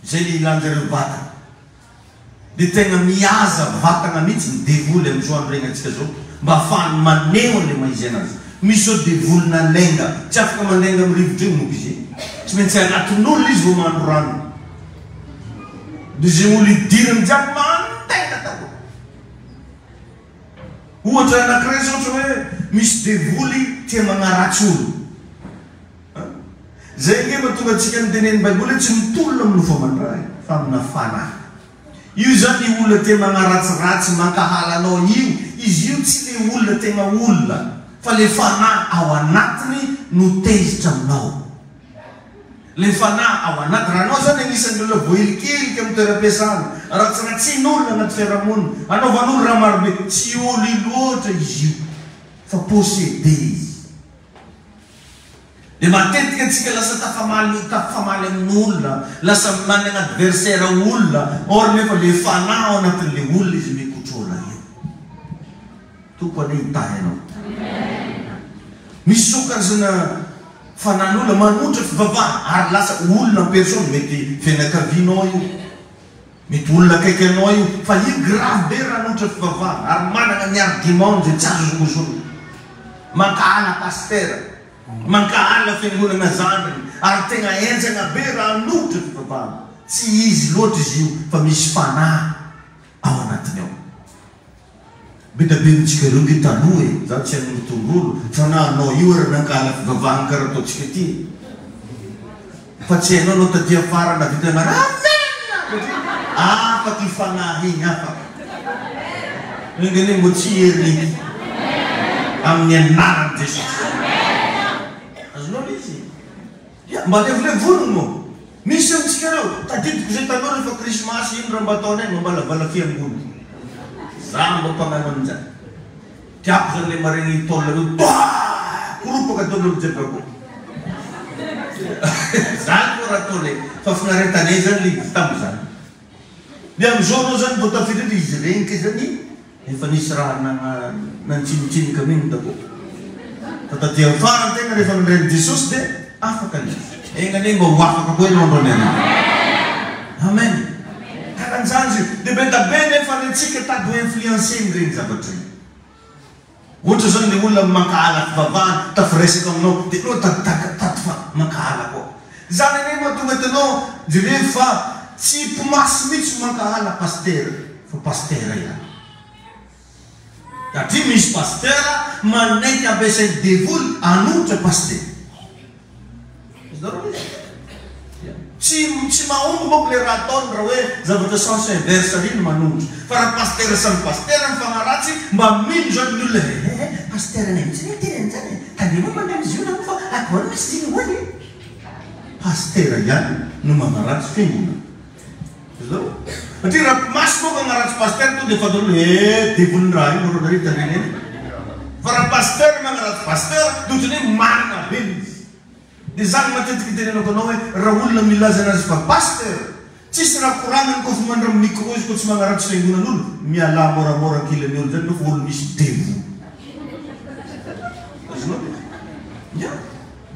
Zay le ilanjareo vatana. Dia tegna mihaza vatana mihitsy ny devoly amin'izao andregnantsika zao mba ahafahany maneho an'ilay maizy anazy. Misy zao devolina lenga, tsy afaka mandenga amin'ny rivotra eo moka izy. Tsy maintsy anatin'olona izy vao mahandro rano. Dia zay olo idiriny jiaby mantegna tao. Ohatra anankiray zao ohatra hoe misy devoly tia magnaratsy olo. Zay nge mahatonga antsika nitenen'ny Baiboly tsy mitolona amin'ny fomandray fa amina fanahy. Io zany olona tia magnaratsiratsy mankahala anao io, izy io tsy le olona tegna olona fa le fanahy ao anatiny no tezitra aminao. Le fanahy ao anaty raha anao zany anisan'ny olona voelikeliky amin'ny toeram-piasana, ratsiratsian'olona anaty fiarahamonina, anaovan'olo raha marobe, tsy olo loatra izy io fa possédé izy. Dia matetika antsika lasa tafamaly amin'olona, lasa manana adversaire olona, or nefa le fanahy ao anatin'le olona izy mikotrola io. Tompony hitahy ianao. Misy zao karazana fanan'olona manotra fivavahana ary lasa olona personne mety fianakavianao io, mety olona akaiky anao io, fa io grave be raha anotra fivavahana ary manana ny argument zay tsy azo zongozona. Mankahala pasteur, mankahala fiangonana zanany ary tegna enjana be raha anotra fivavahana. Tsy izy loatra izy io fa misy fanahy ao anatiny ao. Bedabentsika ireo nge taloha e, za tsy amin'ny tongolo fa na anao io ary nankahala fivavahana karaha ataontsika ity. Fa tsy hainao anao taty afara na vitana afaka ifanahy igny afaka. Ngene mbo tsy heriny amin'ny anaran'i Jesosy. Azonao izy. Mba levolevono. Misy amintsika reo tadidiko zay taloha rehefa krismasy ino raha mba ataonay mambalavala fiangonana. Za mba mpagnano an'izany. Tiako zany le maregny taolona reo koropaka taolona jebako. Zany ko raha taolay fa finaretanay zany le tamin'izany. Dia amin'izao anao zany mbo tafiditra izy regnika zany efa nisy raha nantsinitsinika mihiny dako. Fa taty afara tegna rehefa nireny Jesosy dia afaka izy. Engane mba ho afaka koa ianao andro anena. Amen. Karan'izany dia be nefa antsika tady ho influencé regny zavatra io. Ohatra zany le olona mankahala fivavahana tafiresaka aminao dia anao tady mankahala koa. Zany ane mahatonga tanao jereo fa tsy mpimasy mihitsy mankahala pasteur fa pasteur ihany. Satria misy pasteur manaiky ampiasay devoly anotra pasteur. Tsy mahomby moka le raha ataony raha hoe zavatra sens inverse riny manontro. Fa raha pasteur samy pasteur mifagnaratsy mba mino zany ny olona pasteur anay mitsy teneny zany tandremo mandeha izy io na fa akory misy diny hoany. Pasteur ihany no magnaratsy fiangonana. Satria raha masy moka magnaratsy pasteur to dia fataolo devoliny raha io marona rita reneny. Fa raha pasteur magnaratsy pasteur dia ohatrany hoe marina be izy. Dia zany matetiky tenenako anao hoe raha olona milaza anazy fa pasteur tsisy raha koranany koa fa mandra micro izy koa tsy magnaratsy fiangonan'olo miala moramora kilany olo zany nofa olo misy devo.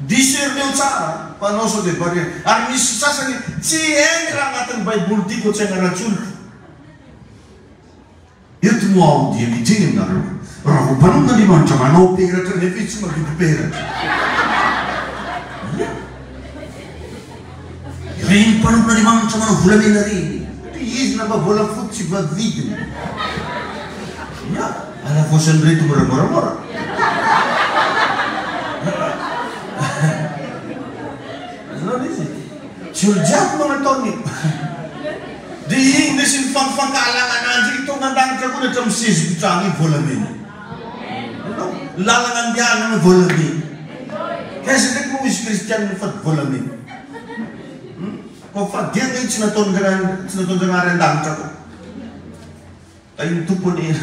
Discerneo tsara fa anao sao dia bari ary misy sasany tsy hainy raha anatin'ny Baiboly ty koa tsy hagnaratsy olo. Eto moa aho dia mijeny aminareo raha vo mpanomban'Andriamanitra manao peratra nefa izy tsy mahavidy peratra. Reny mpanomban'Andriamanitra manao volamena reny. Izy namba vola foty tsy vavidiny. Ala voasan'ny reto moramora. Tsy olo jiaby magnataony. Dia igny nisy ny fampifankalana ananjy igny tonga an-danitra koa nahatra amin'ny sezy-pitrano igny volamena. Lalana andianana volamena. Kaiza ndraiky moa izy kristianina fady volamena. Kofa dia ngayon sinatonjangan dansa ko. Tayong tupunin.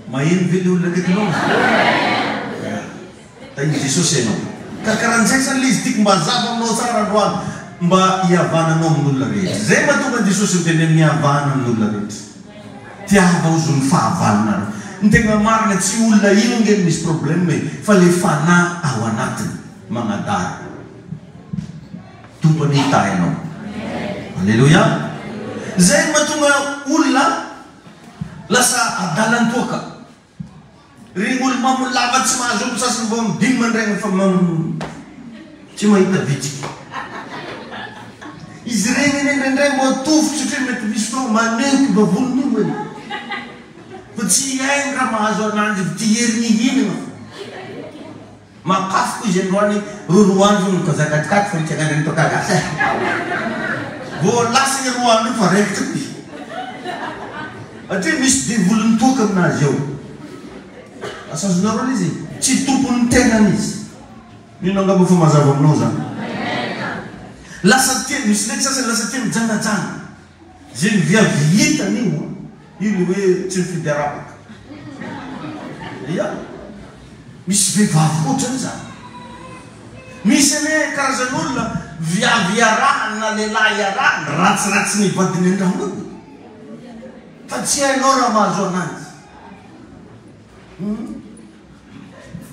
Main video lagi no. Tayong Jesus no. Kakaranjay sa listik mbazabang no sa radwan mba iavana nom nularit. Zema tu kan Jesus tenen iavana nularit. Tiaba uzun favana. Ntenga marna tsiula yungen mis probleme falifana awanatin mga dar. Tumpani tayo no. Haleluya. Zay matunga ula lasa adalan tuka. Ringul mamulabat sa mga zoom sa sambong dimman rin famam cimay tabici. Izrengin rin mo tuf chikin met bisto manek bavun ni. Pagsiyain ramazo nanti tiyer ni gini. Makaf ku jenwani ruruan zun kazakat fencekan rin to kagas. Bolas ni ruan ni farek tapi. Ati mis di voluntu kam na jo. Asas normalizi. Citu pun tenanis. Ni nonga bu fumaza bom noza. La satin mis lexa se la satin janga jang. Jin via vieta ni mo. Ili we cifi derap. Ya. Mis ve vafu janza. Misene karazanulla via ran na lelaya ran rats ni padinin damu. Fatia lora mazonan.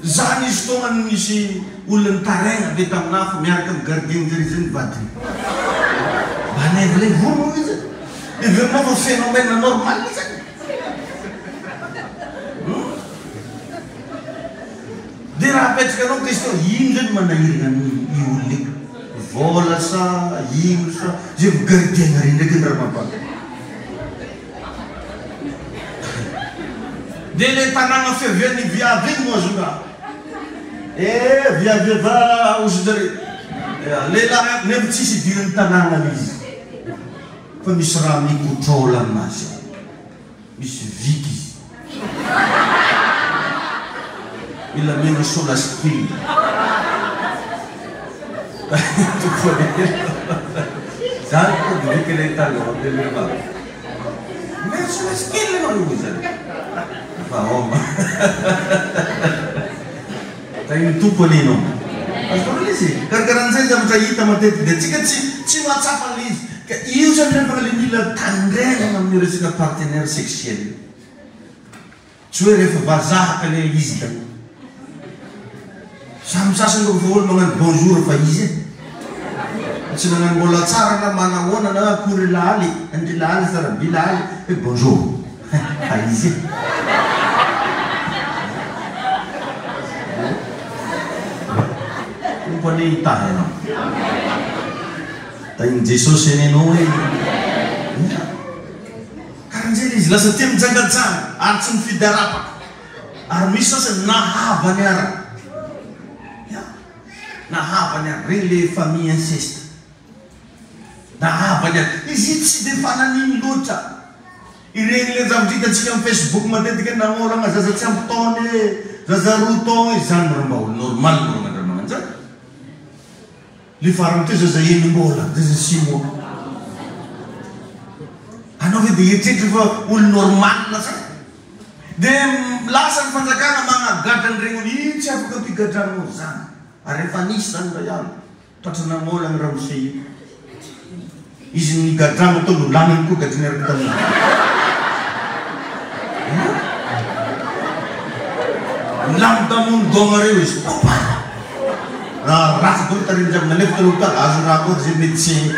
Zani stongan misi ulen tareng betang naf miarkan garding jerizin badri. Bane vle vumu itu. Itu mau fenomena normal itu. Dirapet kalau Kristo yindan manayiran iulik. Vola sa yimsa jeb garding hari negin ramapa. Dele tanang fever ni via ving mo juga. Via va usdari. Lela nevci si diren tanang ali. Pemisrami kutolan masya. Mis Vicky. Ila meno sola skill. Tu puoi. Salto di che lei taglio del verbale. Meno sola skill non usa. Oma. Tayo tupolino. Asal ni sih. Kadang-kadang saya jam saya hitam mati tidak. Jika WhatsApp alis. Iyo jangan paling bila tangga yang menurut kita partner seksual. Cuci refabazah kali izin. Samsa sendok full mengan bonjour faiz. Senangan bola cara na mana wona na kurilali. Antilali sara bilali. Bonjour. Faiz. Poni tayo no. Tayong Jesus ini noy. Karena jadi jelas tim jagat jang, arcun fidarapak, armisa se nahabanera, ya, nahabanera, really family sister, nahabanera, isit si defana ni lucha, ireng jam kita cikam Facebook mati tikan nama orang aja jam tone, aja rutong, izan bermbau normal bermangan jang. Li faram te za yin bola de simo ano vedi yete va ul normal la sa de lasan fanzakana mga gadan ringun yi cha ka pi gadan mo san are fanisan da yan tatana mo lang ram si izin gadan to lulangan ko gadan gadan lam tamun gomare wis opa ras pun terinjam menit terluka azun aku jimit si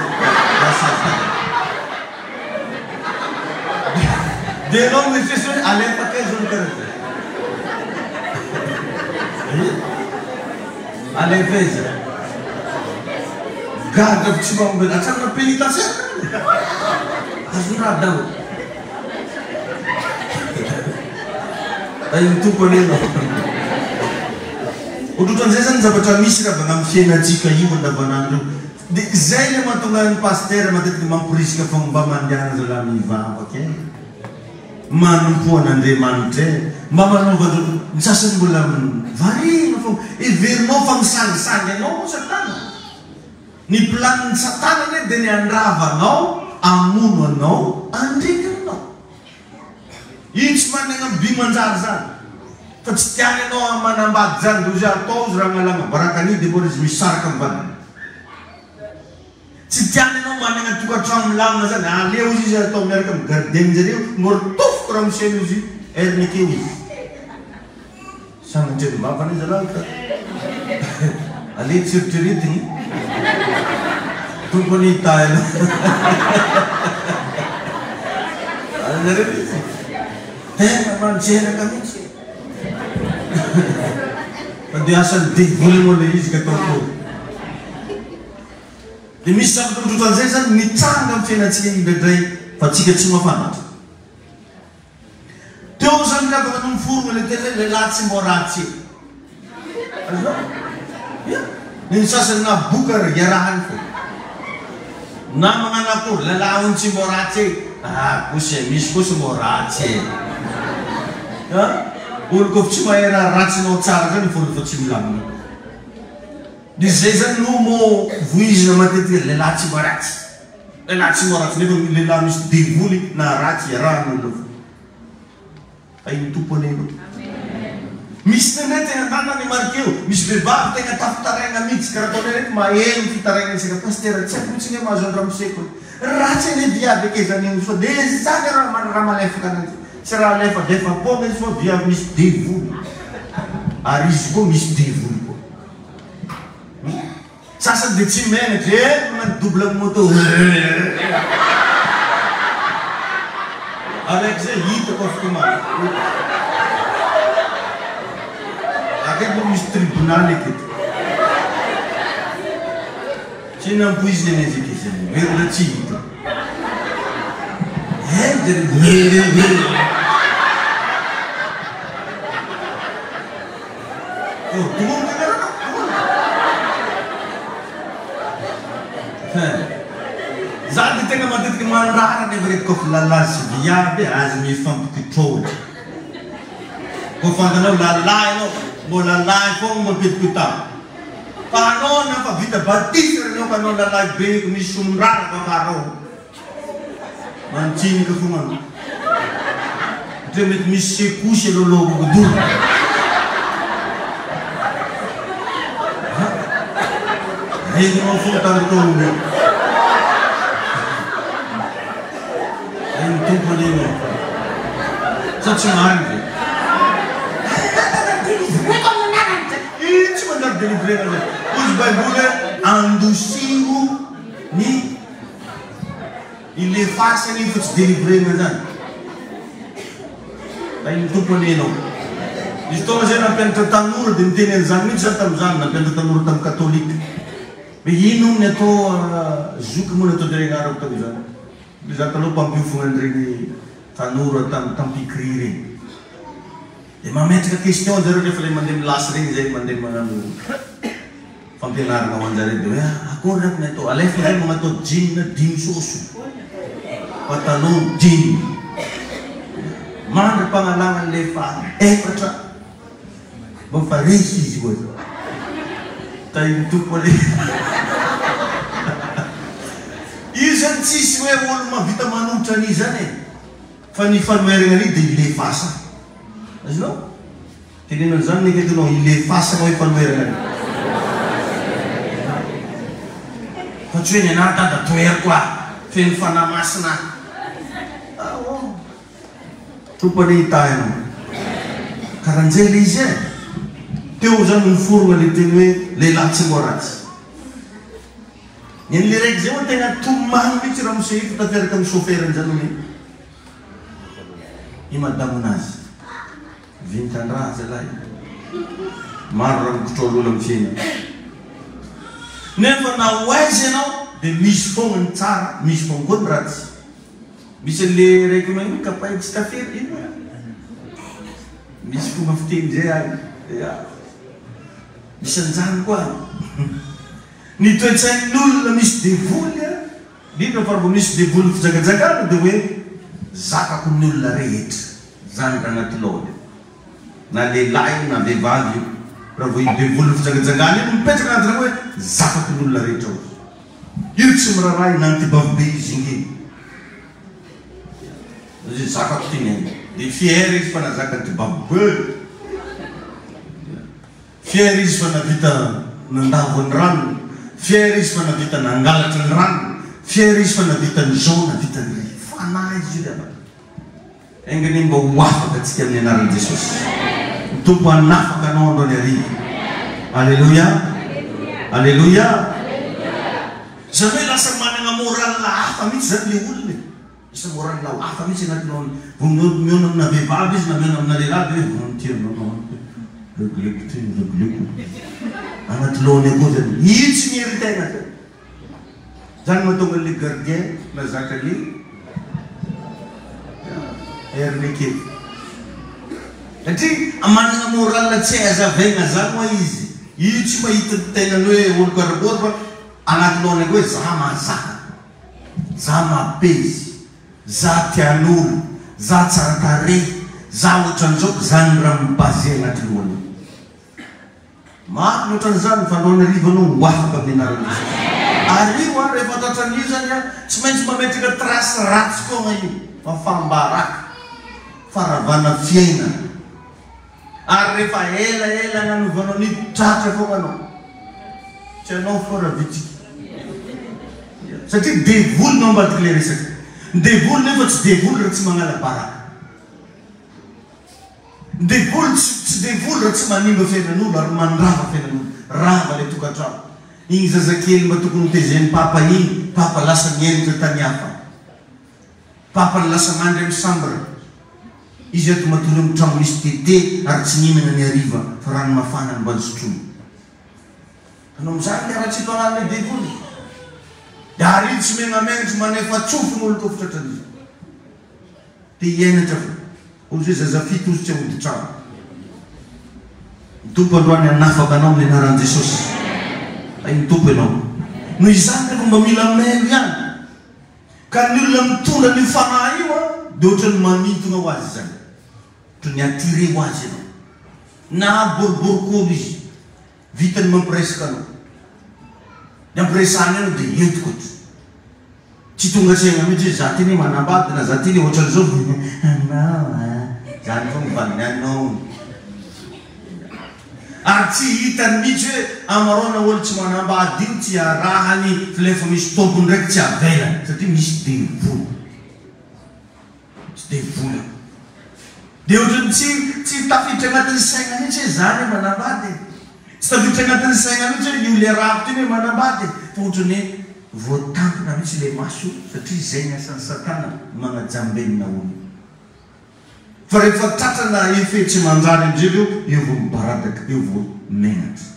dia dong mesti sun ale pakai zun kerja ale fez gagap cuma belajar napili tasya azun ada ayo tu poneno udutan saya sahabat misra bangam fena jika ibu dan banandu di zaile matungan pastor matet mampuris ka pangbaman dan zalami va okay manumpuan ande mante mama no badu sasen bulam vari no e ver no fang sang sang no satan Ny planin'ny Satana ne dia ny andravanao, amono anao, andrika anao. Iny tsy manana by manjary zany. Fa tsy tiany anao manambady zany dozy atao izy raha analama barakany dia mbola izy misaraka mivadina. Tsy tiany anao manana tokantrano milamina zany, aleo izy atao miaraka amin'ny gardien zareo, morotofoko raha miseno izy ernike izy. Sanatrery mavana izy raha ka. Ale tsiritriritiny. Tompony tayo. Alare izy. Tena manjeraka mihitsy. Dia asany devoly moa le izy ka tao. Dia misy zavatra zay zany mitranga amin'ny fiainantsika indraindray fa tsika tsy mafantatra. Teo zany ka bakany miforona le tena lehilahy tsy mbo ratsy. Ny sasany na boka iarahany fo. Na magnano akory lehilahy ony tsy mbo ratsy. Kosa misy kosa mbo ratsy. Olo koa tsy mahay raha ratsinao tsara zany fona fa tsy milamina. Dia zay zany no mo voizina matetika lehilahy tsy mbo ratsy. Lehilahy tsy mbo ratsy nefa lehilahy misy devoly na ratsy iarahana olo. Fa iny tompony ino. Misy tendray tena tanany markeo, misy vehivavy tena tafitaraina mihitsy karaha ataonay reky maheno fitaraina isaka pastera tsy haiko mihitsy mahazo andramoseko. Ratsy ane viavy ake zany io fa dia zany raha malefaka ananjy. Tsy raha lefa defa-pona izy fa viavy misy devoly. Ary izy koa misy devoly koa. Sasany dia tsy menatra manano double moto. Avec zay hitako afaka maro. Akaiky misy tribunal eketo. Tsy nampoiziny ane izy izy. Verina tsy hita. Za dia tena matetika mandrara nefa reto kofa lalahy sy viavy azy mifampikitrohatra. Koa fantanao lalahy anao, mbo lalahy foana mampetipita. Fa anao na fa vita batisa renao ka anao lalahy be misy somondrara kafarao. Mantsinika foana. Dia mety misy sekosy alologo godoro. Regnanao foana tandrotao. Iny tompony ino. Sa tsy mariny. Tsy mandary delivrena zay. Ozy Baiboly andosiho ny ilefasany fa tsy delivrena zany. Fa iny tompony ino. Izy tao zay nampianatra tanora dia miteny an'izany mihitsy zany tamin'izany nampianatra tanora tamin'ny katolika. Hoe ino ny atao zoky moa ny atao diregnarako tamin'izany. Za taloha mpampiofonany regny tanora tampikry regny. Dia mametraka question zareo rehefa ilay mandeha milasy regny zay mandeha manano fampianarana ho anjareo dia hoe akory raha ny atao alefa zay magnatao jean 10 soso pataloha 10 mandry mpagnalana lefa efatra mba fa resy izy koa ta iny tompony. Io zany tsisy hoe olo mavita manotra an'izy zany e. Fa ny fanoherana any dia ilefasa. Azonao? Tenenao zany neketinao ilefasa hoe fanoherana any. Fa tsy hoe ny anao tada toera koa feno fanahy masina. Tompony hitahinao. Karan'izay le izy e. Teo zany miforona le teny hoe lehilahy tsy mbo ratsy. Ny le raiky zay hoe tena tomany mihitsy raha mose fitateraka amin'ny soferany zany hoe i madamonazy vintandraha zalahy maro raha mikotroa olo amin'ny fiainana. Nefa na hoaizy ianao dia misy foana ny tsara, misy foana koa ny ratsy. Misy le raiky hoe kapahy tsy tafery ino misy fomba fiteny zay any. Misy an'izany koa. Ny toe-tsain'olona misy devoly indrindra fa raha misy devoly fijagajagana dia hoe zakako ny olona rehetra. Zany raha anaty laoly. Na lehilahy na vehivavy io. Raha vao devoly fijagajagana io mipetraka anazy hoe zakako ny olona rehetra. io tsy miraray nantybavibe izy igny izy zakako tiny dia fier izy fa nazaka antybavibe fier izy fa navita nandavo ny rano fier izy fa navita nangalatry ny rano fier izy fa navita ny zao navita ny fanahy izy io engany mba ho afaka atsika amin'ny anaran'i Jesosy ny tompo hanafaka anao androany ariva alleluia alleluia zany hoe lasa manana moral hafa mihitsy zany le olona lasa moral hafa mihitsy anatinao miona amina vehivavy izy na miona amina lehilahy hoe vontianao legleko ty legleko anaty lohany akoa zany io tsy mieritena zany mahatonga le gardien mazaka le ernekety satria manana moral tsy azavaigna zany moa izy io tsy mahita tenany hoe olo karakory fa anaty lohany akoa hoe za mahazaka za mapezy za tian'olo za tsara tarehy za ohatran'izao zany raha mibase anaty lohany maro ohatran'izany fandroany arivanao hoafaka amin'ny anaran'i Jesosy ario a rehefa tatran'io zany a tsy maintsy mametraka trasy ratsy koa io fa fambaraka faravana fiaina ary rehefa ela nanovanao ny tratra foana anao tsy anao fora vitsika satria devoly no ambadiky le resaka devoly nefa tsy devoly raha tsy magnala baraka devoly tsy devoly raha tsy manimba fiainan'olo ary mandrava fiainan'olo rava le tokantrano igny zazakely mba tokony hotezeny papa igny papa lasa mienitra tany hafa papa lasa mandry amin'ny sambra izy ato matory amin'ny trano misy tete ary tsy nihinana ny ariva fa rano mafana ny mbansotrono anao mizany le raha tsy tonany le devoly dia ary io tsy menamenitra manefa tsofo n'olo tofitra tran'izy dia hiainatra fa olo zay zazafito ozy tsy ahoditrano mitompo androany hanafaka anao amin'ny anaran'i Jesosy ay mitompo ianao no izany rehefa mba mila melo ihany ka ny olona mitondra ny fanahy io a dia ohatrany manintona ho azy zany ohatrany atire ho azy ianao na boriborikolo izy vitany mampiresaka anao ny ampiresahany anao dia entikotra tsy tonga saigna mihitsy hoe za tiny manambady na za tiny ohatran'izao anao zany fo mivaliny anao ary tsy hitany mihitsy hoe amarona olo tsy manambady io tsy arahany filefa misy tompony ndraiky tsy avelany satria misy devoly tsy devoly dia ohatrany tsy tafiditra anatin'ny saigna mihitsy hoe zany manambady tsy tafiditra anatin'ny saigna mihitsy hoe io le raha tiny hoe manambady fa ohatrany hoe voatampona mihitsy le maso satria zay ny asan'ny satana manajambenina olo fa rehefa tratrana efe tsy manjary amizay eo vo mibaradaka eo vo menatra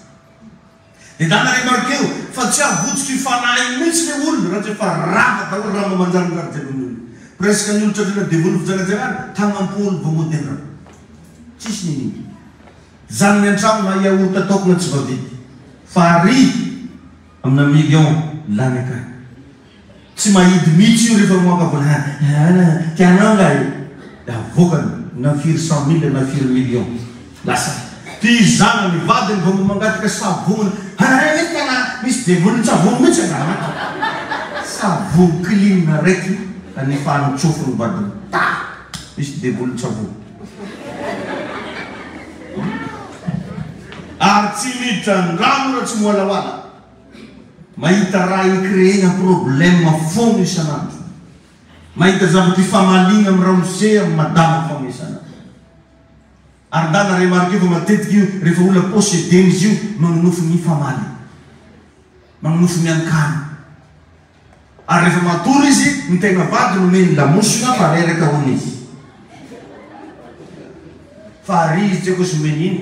dia dana remarkeo fa tsy avotsika ifanahy mihitsy le olona raha tsy efa rava daholo raha mamanjary nygardian'olona presque ny olo tratrina devoly fijangajanany tagnampolo vo modena tsisy nininy zany ny antrano na iaorta ataokona tsy vavity fa ary amina million lany akany tsy mahidy mihitsy io rehefa moaka vola tianao ngay da avokany na firy 100 000 na firy million lasa ty zana mivadiny vao mangatika savony tena misy devoly savony mihitsy angaanaty savony clean raiky anefahany tsofo ny vadiny ta misy devoly savony ary tsy miditra ndrano raha tsy moalaoala mahita raha icréena problème fono isanandro mahita zavatra ifamaligna amin'ny raha amin'ny madama fono isanandro ary ndana remarque fa matetiky io rehefa olona possédeny izy io magnonofo ny famaly magnonofo miankany ary rehefa matory izy ny tegna vady nomeny lamosina fa reraka hony izy fa ary izy tsy ako sy omeny iny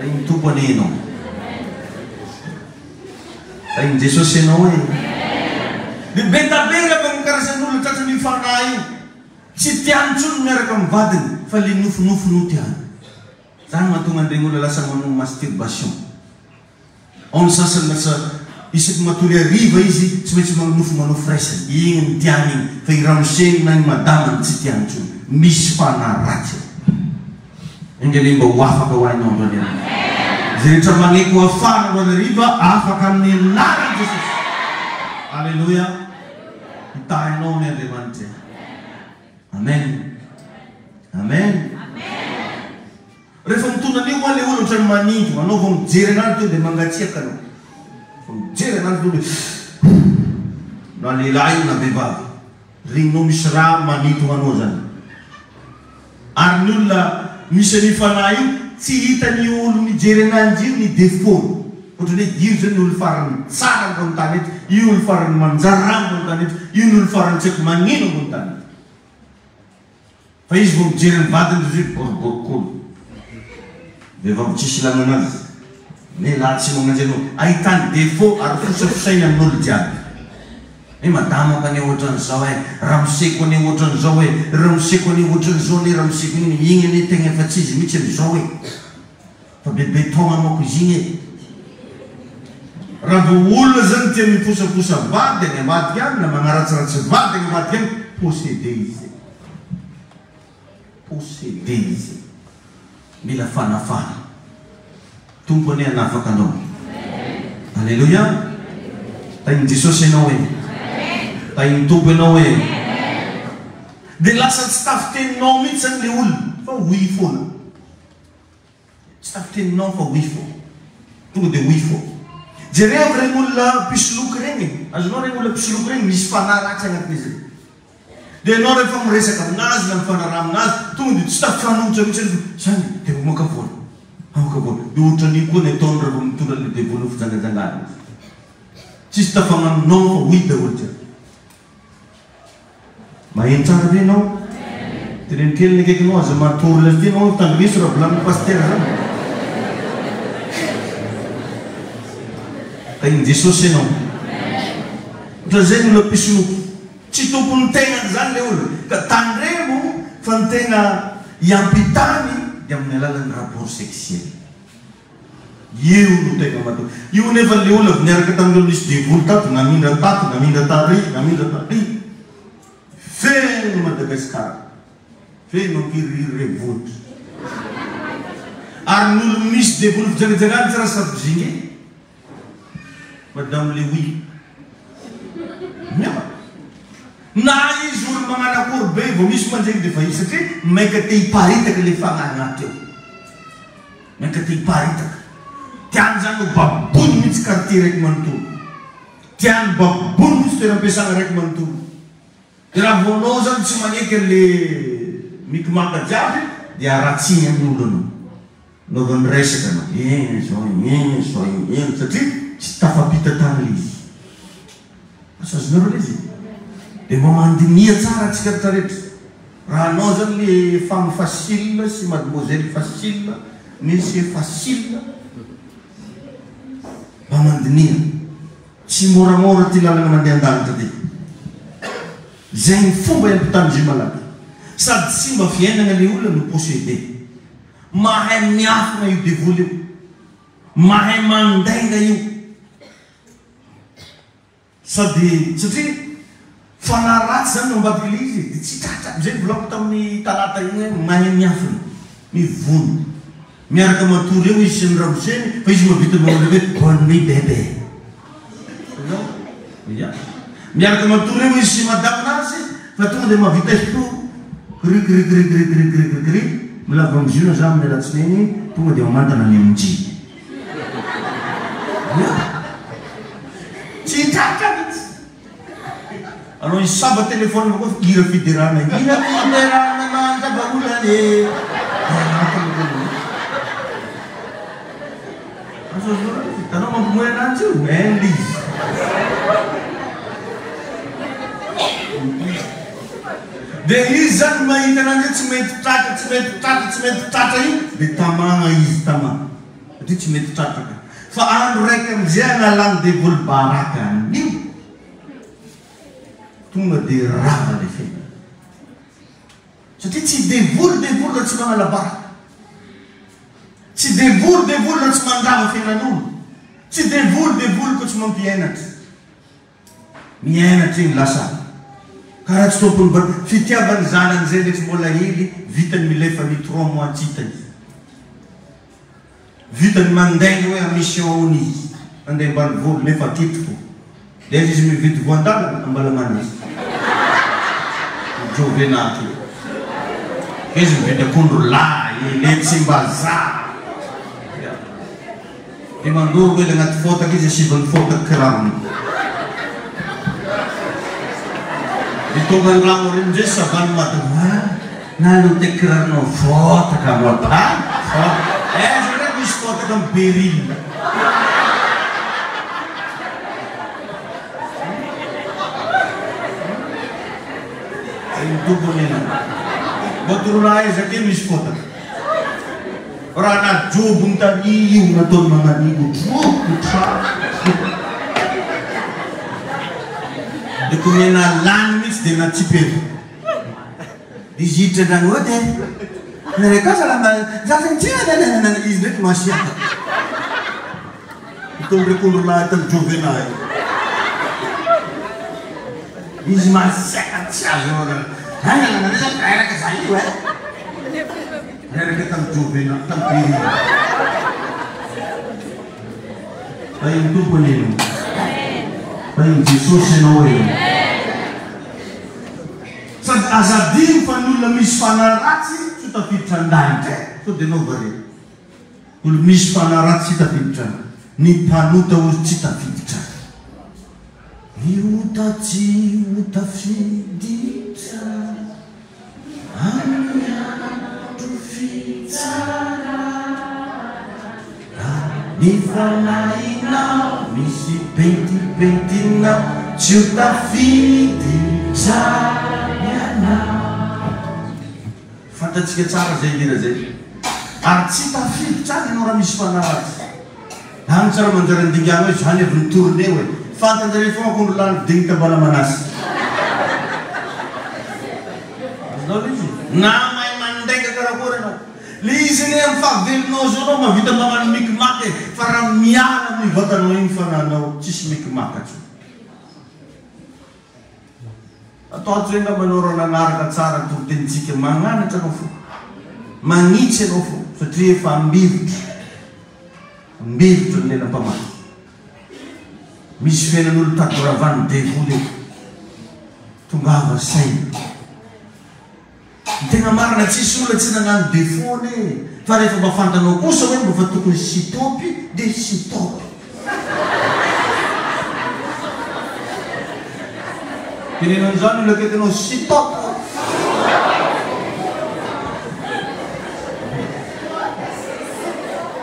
iny tompo ane anao iny Jesosy anao hoe dia betabe rehefa mikarazan'olona tratrany ifanahy io tsy tiany tsony miaraka amin'ny vadiny fa le nofonofo no tiany zany mahatonga an'iregny olona lasa manao masturbation ao ny sasany lasa isaky matory ariva izy tsy maintsy manofo manofiraisany igny ny tiany igny fa iramoseny na ny madamany tsy tiany tsony misy fanahy ratsy engany mba ho afaka ho hainao androany Zay rehetra magneko afara ro riva afaka amin'ny anaran'i Jesosy. Alleluia. Hitahinao ny Andriamanitra. Amen. Amen. Rehefa mitondra an'io le olo ohatrany maninto, anao vao mijery anazy to dia mangatsiaka anao. Vao mijery anazy to dia na lehilahy na vehivavy. Regninao misy raha maninto anao zany. Ary ny olona misy any fanahy io tsy hitany olo mijery anazy io ny défaut. Ohatrany hoe io zany olo farany tsara ambony tany eto, io olo farany manjara ambony tany eto, io olo farany tsy haiko magnino ambony tany. Fa izy vao mijery ny vadiny izy boriborikolo. Vehivavy tsisy ilana anazy. Lehilahy tsy magnanjy anao. Ahitany défaut ary fosafosainy amin'olo jiaby. Madama ka ne ohatran'izao raha miseko ane ohatran'izao raha miseko ane ohatran'izao ne raha miseko igny ane tegna efa tsy izy mihitsy amin'izao fa bebe taona manko izy igny raha vao olona zany tia miposaposa vady any ambadika any na magnaratsiratsy vady any ambadika any possédé izy. Possédé izy. Mila fanafana. Tompony anafaka anao. Alléluia. Tain'i Jesosy ianao tain'ny tompo ianao dia lasa tsy tafiteninao mihitsy zany le olona fa hoy foana. Tsy tafiteninao fa hoy foana. Tonga dia hoy foana. Jereo regny olona pisoloky regny. Azonao regny olona pisoloky regny misy fanahy ratsy agnatin'izy. Dia ianao rehefa miresaka aminazy na mifanaraha aminazy tonga dia tsy tafifanohitra mihitsy zany dia makavoana. Amakavoana. Dia ohatran'io koa ny ataony rehefa mitondra le dévolu fijangajangana. Tsisy tafagnanonao fa hoy daholo jiaby. Maheno tsara ve ianao? Teneny kely ny akaikinao aza matory le fianao tandriso raha volanin'ny paster zany. Tain'i Jesosy ianao. Ohatra zay ny olona pisoloky. Tsy tompony tegnany zany le olona. Ka tandremo fa ny tegna iampitany dia amin'ny alalan'ny rapport sexuel. Io no tegna matao. Io nefa le olona niaraka tamin'olo misy dévolu tato, namindra tato, namindra tary, namindra tary. Feno Madagasikara. Feno ankiriry revotra. Ary ny olo misy dévolu fijangajangana tsy raha safizingy. Madame Lewi. Na izy olo magnano akory be vao misy manjegny dia fa izy satria maika te hiparitaka le fanahy anaty eo. Maika te hiparitaka. Tiany zany ho babony mihitsy quartier raiky manontolo. Tiany babony mihitsy toeram-piasana raiky manontolo. Dia raha vao anao zany tsy maneky le mikimaka jiaby dia aratsiny amin'ny olo anao. Naovany resaka anao. Zao satria tsy tafampita tany le izy. Asazonareo le izy. Dia mba mandinia tsara atsika rehetra rehetra. Raha anao zany le femme facile sy mademoiselle facile, monsieur facile, mba mandinia. Tsy moramora ty lalana mandeha an-danitra ty. Zay ny fomba iampitandry malaky. Sady tsy mba fiainana le olona no possédé. Mahay miafina io dévolu io. Mahay mandainga io. Sady satria fanahy ratsy zany no ambadika le izy dia tsy tratra. Zay volako tamin'ny talata igny mahay miafina, mivony. Miaraka matory eo izy sy ny raboseny fa izy mavita manao hoe bonne nuit bébé. Miaraka matory eo izy sy madame nazy fa tonga dia mavita izy kri milava amizina za amin'ny alatsinainy tonga dia mamantana ny amin'jy. Tsy tratra mihitsy. Anao izy saba telefony koa ira fiderana manjabaolany. Tanao mampimoy ananjy io menda izy. Dia izy zany mahita ananjy tsy mety tratra io dia tamagna izy tamagna. Satria tsy mety tratraka. Fa andro raiky amizay analany dévolu baraka an'io tonga dia rava le fiaina. Satria tsy dévolu raha tsy magnala baraka. Tsy dévolu raha tsy mandrava fiainan'olo. Tsy dévolu ko tsy mampiainatra. Miainatra iny lasa karaha tsy tompony fitiavany zanany zay ndraiky mbola hely vitany milefa ny 3 mois tsita izy. vitany mandainga hoe mission izy andeha ambanivolo nefa titiko dia izy mividy voandalana ambalamana izy jovenaty izy mividy akondro lahy letsymbazaha dia mandoro hoe le agnaty fotaka izy asivany fotaka kirarony dia tonga andramo reny ndray savany maty nalo te kiraronao fotaka mota zare misy fotaka amin'ny beril tompony ena batorona izy ake misy fotaka raha na jobo ny tany io nataony magnanigo dia komena lany mihitsy dia natsipety izy hiditra andrano oa dia narekazalazasantsina izy ndraiky masiaka itondrekondro lahy tany jovena izy masiaka tsy azo reraka za io reraka tamy jovena tamy peri fa iny tompony eno fa iny jesosy anao eo sady azadiny fa ny olona misy fanaratsy tsy tafiditra an-danitra so dia anao vare olo misy fanaratsy tsy tafiditra ny mpanota ozy tsy tafiditra ny ota tsy otafiditra amin'ny andro fitsara ny fanahinao misy bentibentinao tsy otafiditra fantatsika tsara zay lera zay ary tsy tafiditra any anao raha misy fanaratsy any tsara manjary andingana hoe zany avy ny tourné hoe fantanjare fogna akondro lany vidigny tambala manasy na mahay mandaika karakory anao le izy ne amin'ny fahavelonao zao anao mavita magnano mikimaky fa raha miala amin'ny vatanao igny fananao tsisy mikimakatsy ataotsy hoe ngamanao raha nanaraka tsara ny torotenitsika magnanatra anao fo magnitsy anao fo satria efa mbivitra ny lelam-pamaky misy fiainan'olo tadoravany devoly eo tongava saina ny tegna marina tsisy olona tsy nagnano defone fa rehefa mba fantanao kosa hoe mba fa tokony sitopy dia sitopy tenenan'izany olo aketinao sitopy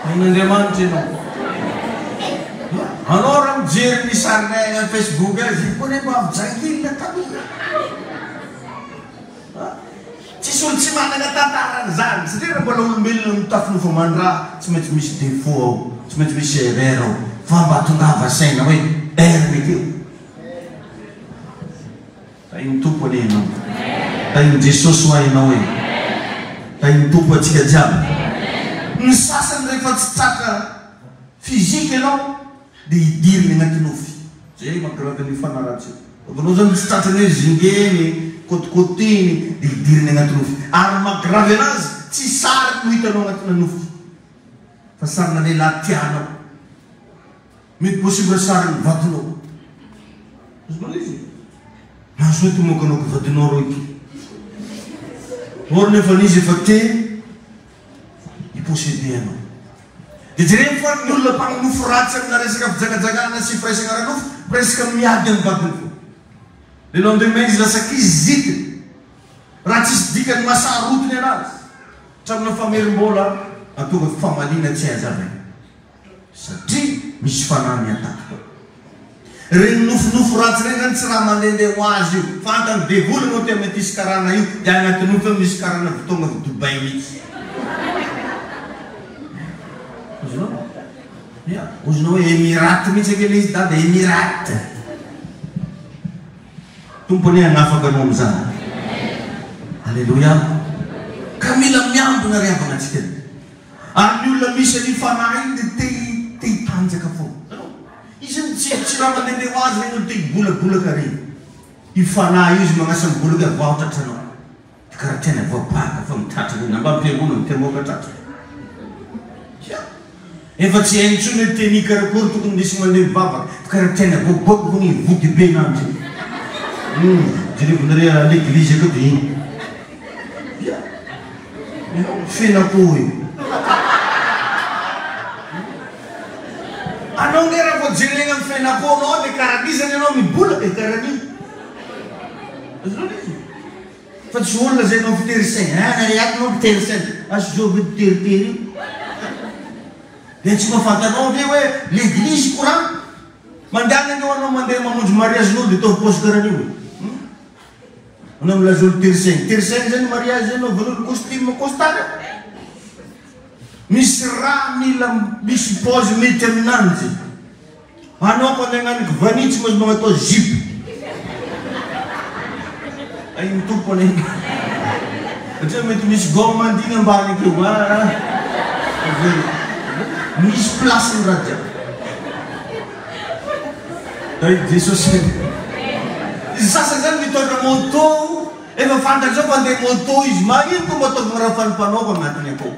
ain'Andriamanitra ianao anao raha mijery ny sarinay amin'ny Facebook azy kone mba avijangilina taloha tsisy olo tsy manana tantarany zany satria raha mbola olombelona mitafiny fa mandraha tsy maintsy misy défaut ao tsy maintsy misy erreur ao fa mba tongava saina hoe ermekeo ta iny tompo any ianao ta iny jesosy ho hainao e ta iny tompo atsika jiaby ny sasany rehefa tsy traka fizika ianao dia hidiriny agnaty nofy zay magravany fanaratsy anao zany tsy tratrany hoe zingeny kotikotiny dia hidiriny agnaty nofy ary magravy anazy tsy sary no hitanao agnatina nofy fa sarina lehilahy tianao mety possible sariny vadinao izy mahazo hoe tomokanao ko vadinao roiky or nefa n'izy efa te hiposede anao dia jereny fa ny olona mpagno nofo ratsy amina resaka fijagajagana sy firaisana raha nofo presque miady amin'ny vadiny fo le lendemain izy lasa kizity raha tsisy dikany masarotiny anazy tramina famerim-bola atonga famalina tsy azavay satria misy fanahy miataka regny nofonofo ratsy regny zany tsy raha mandehandeha ho azy io fantany devoly anao te mety isy karana io dia agnaty nofo eo misy karana vitonga v Dubai mihitsy ozonao hoe émirate mihitsy akele izy da émirate tompony hanafaka anao amizany alleluia ka mila miambina riavana atsika ary ny olona misy any fanahy iny dia te hitanjaka fo izy tsy raha mandehandeha ho azy regny olo te hibolabolaka regny ifanahy izy magnasa mibolaky avao tratranao karaha tiany avao baka fa mitratra regny namba mpiangoana mitemoka tratra efa tsy hainy intsony hoe teny karakory tokony indesy mandeha mivavaka karaha-tena bokoboko kony voky be namitsy jerevonare l'eglizy akao dia iny fenako io anao nge raha vo jerena amin'ny fenako anao dia karan'izany anao mibolaka karan'iny fa tsy olona zay anao fiterisay nariatinao fiterisay asy jobe teritery dia tsy mahafantanao ve hoe l'eglizy courant mandehana anao anao mandeha mamonjy mariage anao dia atao posy karan'io anao milazolo terisay zany mariage anao valolo costume costard misy raha mila misy pose mety aminanjy anao ko andeha agnaniky vanitsy mozy magnatao jipe ay mitompo anay satria mety misy gomme mandigny ambany akeo misy place ny raha jiaby ay jesosy izy sasany zany mitondra moto efa fantatra zao fa andeha moto izy magnino ko mataovana raha fanimpanaoko agnatiny akao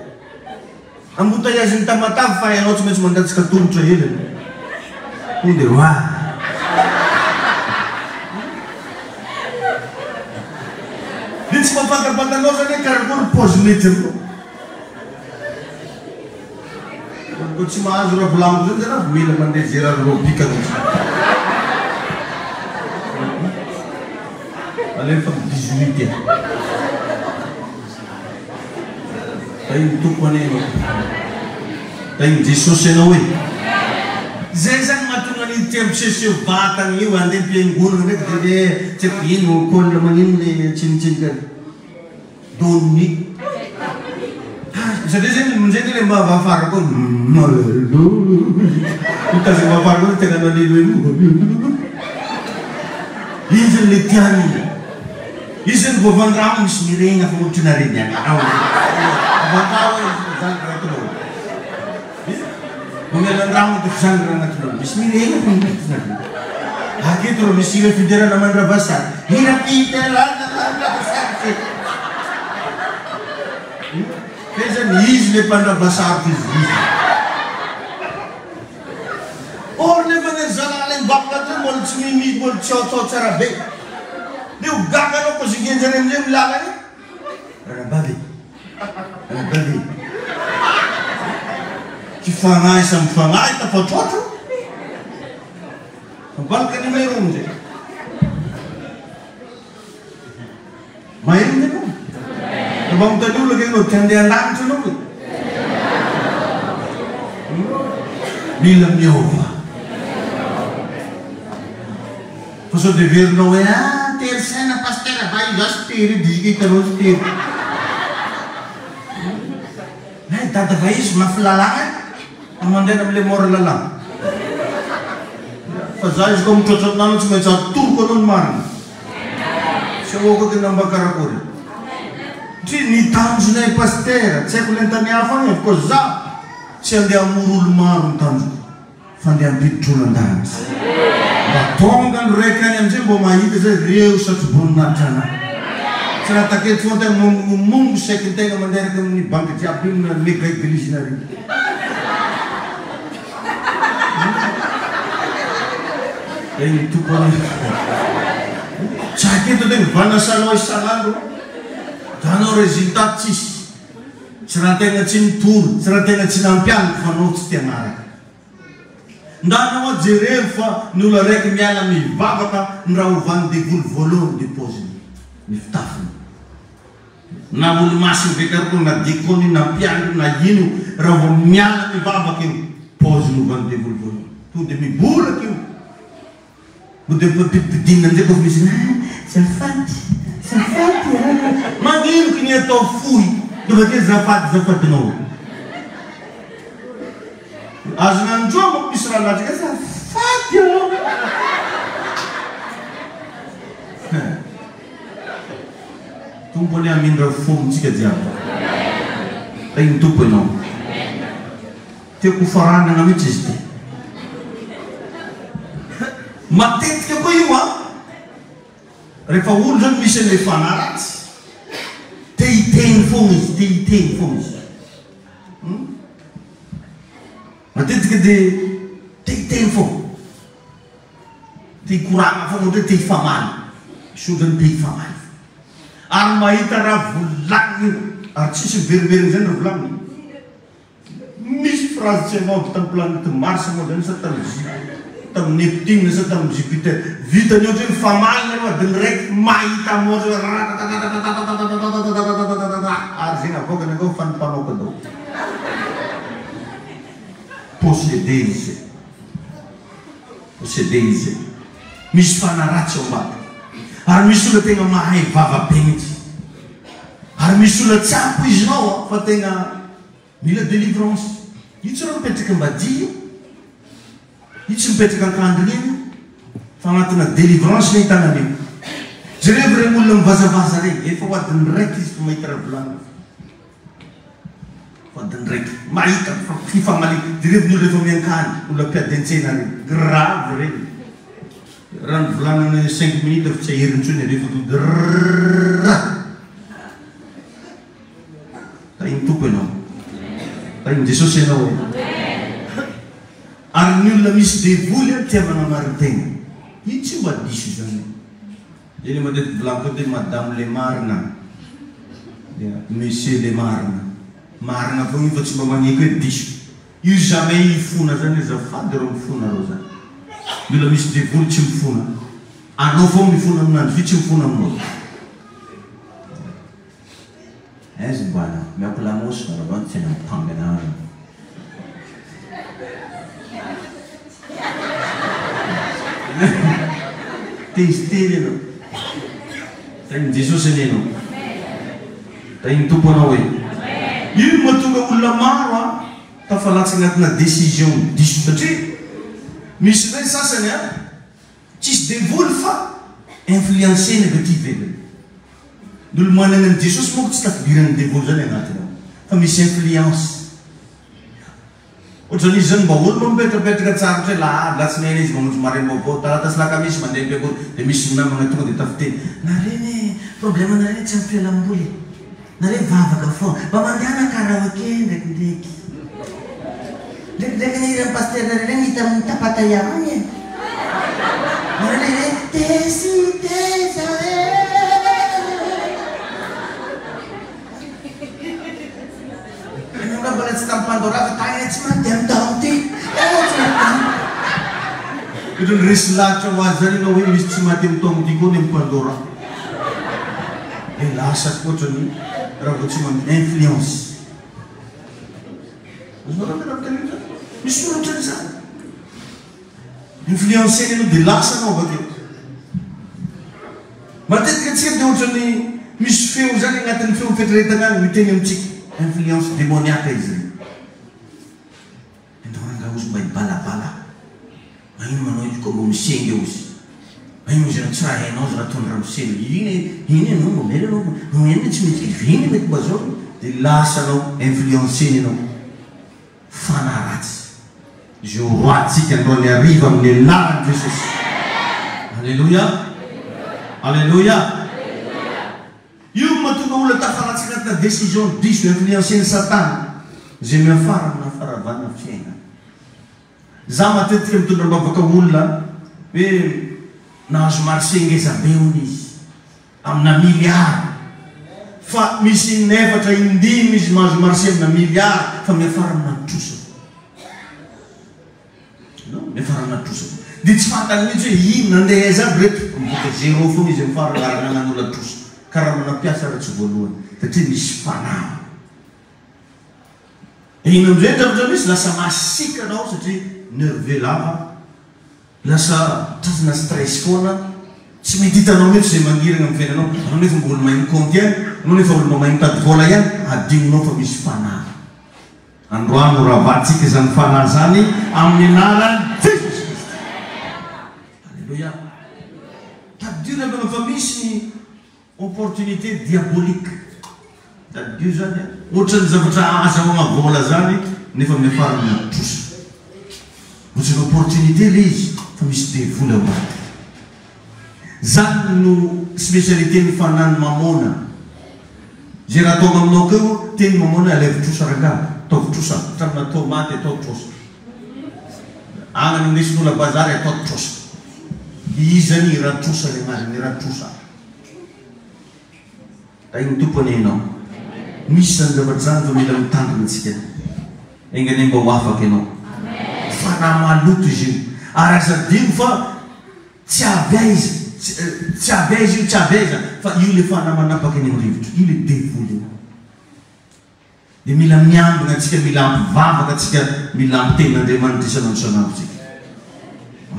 embouteillage ny tamatavy fa ianao tsy maintsy mandatsika tongotra hely tonde wa dia tsy mampatapatanao zany hoe karakory pose mety anao ko tsy mahazo raha volamiko zany zany mila mandeha gérard robika mihitsy alefa 18 ay mitoko anay ay jesosy anao hoe zay zany mahatonga ny tempisesio vatana io andeha mpiangonana ndraiky dia tsy haiko ino kôlina magnino le tsinitsinika dominique satria zany mindraiky le mba vafara koa mitazy vafara koa tena nanelo io izy zany le tiany izy zany voavandramo misy miregna fa ohatra nareny anao avantao zany agnatinao nomelandramo dia zany raha agnatinao misy miregna fa agnatinao aketo ro misy ira fiderana mandravasary ira fiderana mandravasary fe zany izy le mpandravasary izy or nefa ne zalala mibabaka zay mbola tsy mimisy mbola tsy ao tsara be dia ho gaga anao ko zingenjany amizay milalany rahababy tsy fanahy samy fanahy tafatrotro mabalaka ny mairony zay mairony anao mba mitany olona ke anao ty andeha an-danitra anao koy mila miova fa sao de verinao hoe tery saina paster va izy asy tery dizika hitanao sy tery dada va izy mafy lalagna amandena amile mora lalagna fa za izy koa mitrotro aminanao tsy maintsy atoroko anao ny marina sy aoko ty namba karakory satria nitanjonay paster tsy haiko le ntany hafa agny fa koa za tsy andeha amoro olo maro nitanjoko fa andeha ampiditry olo an-danitsy mba tonga ny raiky any amizay mbo mahita zay reo satroboninahitra anahy tsy raha takety fo antena mongo saiky ntegna manderaka amin'ny banky jiaby io na mega eglizy nare eny tompony tsy aketo tegna vanasanao isan'andro danao résultat tsisy tsy raha tegna tsy nitoro tsy raha tegna tsy nampianiko fa anao tsy tianaraka ndanao ajerevo fa ny olo araiky miala mivavaka ny raha hovany devoly voalohany de poziny ny fitafiny na olo masiny vekaroko na dikony na mpiandro na ino raha vo miala mivavaka io poziny hovany devoly voalohany to de mibolaka io mo de mipipidinina amizay kofa misy zafaty magnino kiny atao foy de bakeo zafatinao azo nandroa mo misy raha latsika zafaty tompony amindra fomontsika jiaby tegny tompo anao tiako faranana mihitsy izy ty matetika koa io rehefa olo zany misy an'le fanaratsy te hiteny fogna izy dia tehiteny foana te hikoragna foana ohatra hoe te hifamaly sodrany te hifamaly ary mahita raha volagny io ary tsisy veriveriny zany raha volagny misy phrase tsy hainao tamin'ny planète Mars moa zany sa tamin'ny Neptune sa tamin'ny Jupiter vitany ohatra hoe mifamaly nareo adiny raiky mahita moa ary zegny avoakany akao fanimpanoko dao possédé izy misy fanaratsy ao ambata ary misy olo tegna mahay vavabenitsy ary misy olo tsapo izy nao fa tegna mila délivrance io tsy raha mipetraka ambadia io tsy mipetraka ankandriny io fa agnatina délivrance ny hitanany io jereo regny olona mivazavaza regny efa ho adiny raiky izy fa mahita raha volagny adiny raiky mahita fifamaly direviny olo efa miankany olo ampiadentsena regny grave regny raha ny volagnany 5 minutes fa tsy aherintsony rehefa todra tainy tompo ianao tainy Jesosy ianao ary ny olona misy devoly a tia manamarin-tegna io tsy mba diso zany eny matetiky volaniko te madame le marina monsieur le marina marina fo io fa tsy mba magneky hoe diso io jamais ifona zany zafady reo mifona reo zany ny olona misy devoly tsy mifona anao fo mifona aminandro fi tsy mifona aminao aizy bana miako lamosy raha tsy tena mipangana teziteny anao tainy Jesosy any anao tainy tompo anao hoe io mahatonga olona maro a tafalatsy agnatina décision diso satria misy re sasany a tsisy devoly fa influencé négative ele ny olo manana ny Jesosy moko tsy tafidirany devoly zany agnatiny ao fa misy influence ohatrany izy zany mba olo mipetrapetraka tsara hoe latsinena izy mamonjy marembo avao talatasy lakamisy mandeha mpiakory dia misy namagna tonga dia tafiteny nareny problème nareny tsy ampialamboly nareny vavaka foana mba mandehana karaoke ndraikindraiky ndraikindraiky ny paster nareny hita amin'ny tapatayagny nareny tesy tesa mbola tsy tampandora fa tagna tsy mandeha amintao ty ohatrany resy lahatra ho azy zany anao hoe misy tsy maty amitaogno ty koa ny ampandora lasa ohatrany raha vo tsy mandeha influence misy olotrany zany influenceny anao dia lasa anao avakeo matetika antsika dia ohatrany misy feo zany agnatin'ny feo fetreretana any miteny amintsika influence démoniaque izy regny endoranga ozy mba hibalabala maino manao izy koa mbo misengy eo izy maino izy na tsy raha hainao izy raha tony raha misengy iny anao mamely anao eny tsy mety iny mety mba zao dia lasa anao influenceny anao fanaratsy izy eo roatsika androany ariva amin'ny anarany Jesosy alleluia alleluia io mahatonga olona tafaratsy agnatina décision diso influenceny satana zay miafara amina faravana fiaina za matetika mitondra mbavaka olona hoe nahazo marché ngezabe ony izy amina miliara fa misy nefatra indimy izy mahazo marché amina miliara fa miafara amina trosa miafara amina trosa dia tsy fantany mihitsy hoe ino nandeha zaby reto mivoaka zéro fogna izy mifara raranan'olona trosa karaha manampiasa raha tsy voalohany satria misy fanahy ino amizay zavatra misy lasa masika anao satria nerveux lava lasa trazana stress foana tsy mety hitanao mihitsy zay mangirana amin'ny fiainanao anao nefa mbola mahay miconty ihany anao nefa olo mahay mitady vola ihany adinonao fa misy fanahy androano raha vatsika zany fanahy zany amin'ny anarany Jesosy Kristy alleluia tadio rehefa fa misy opportunité diabolique tadio zany ohatrany zavatra azahoagna vola zany nefa miafara amina trosa ohatrany opportunité le izy fa misy devoly ao anaty zany no spécialité ny fanany mamona zay raha ataonga aminao keo teny mamona alevy trosa ranga ataovy trosa tramina tomaty atao trosa Agny indesin'olo bazary atao trosa. Izany raha trosa le mariny raha trosa. Da igny tompony ianao. Misy zany zavatra zany fa mila mitandrina antsika. Engany mba ho afaka ianao. Fanahy maloto izy io. Ary azadigno fa tsy avaiza. Tsy avaiza io, tsy avaiza. Fa io le fanahy manapaka ny rivotra. Io le devoly io. Dia mila miambina antsika, mila ampivavaka antsika, mila ampiten'Andriamanitra isanandro isanandro antsika.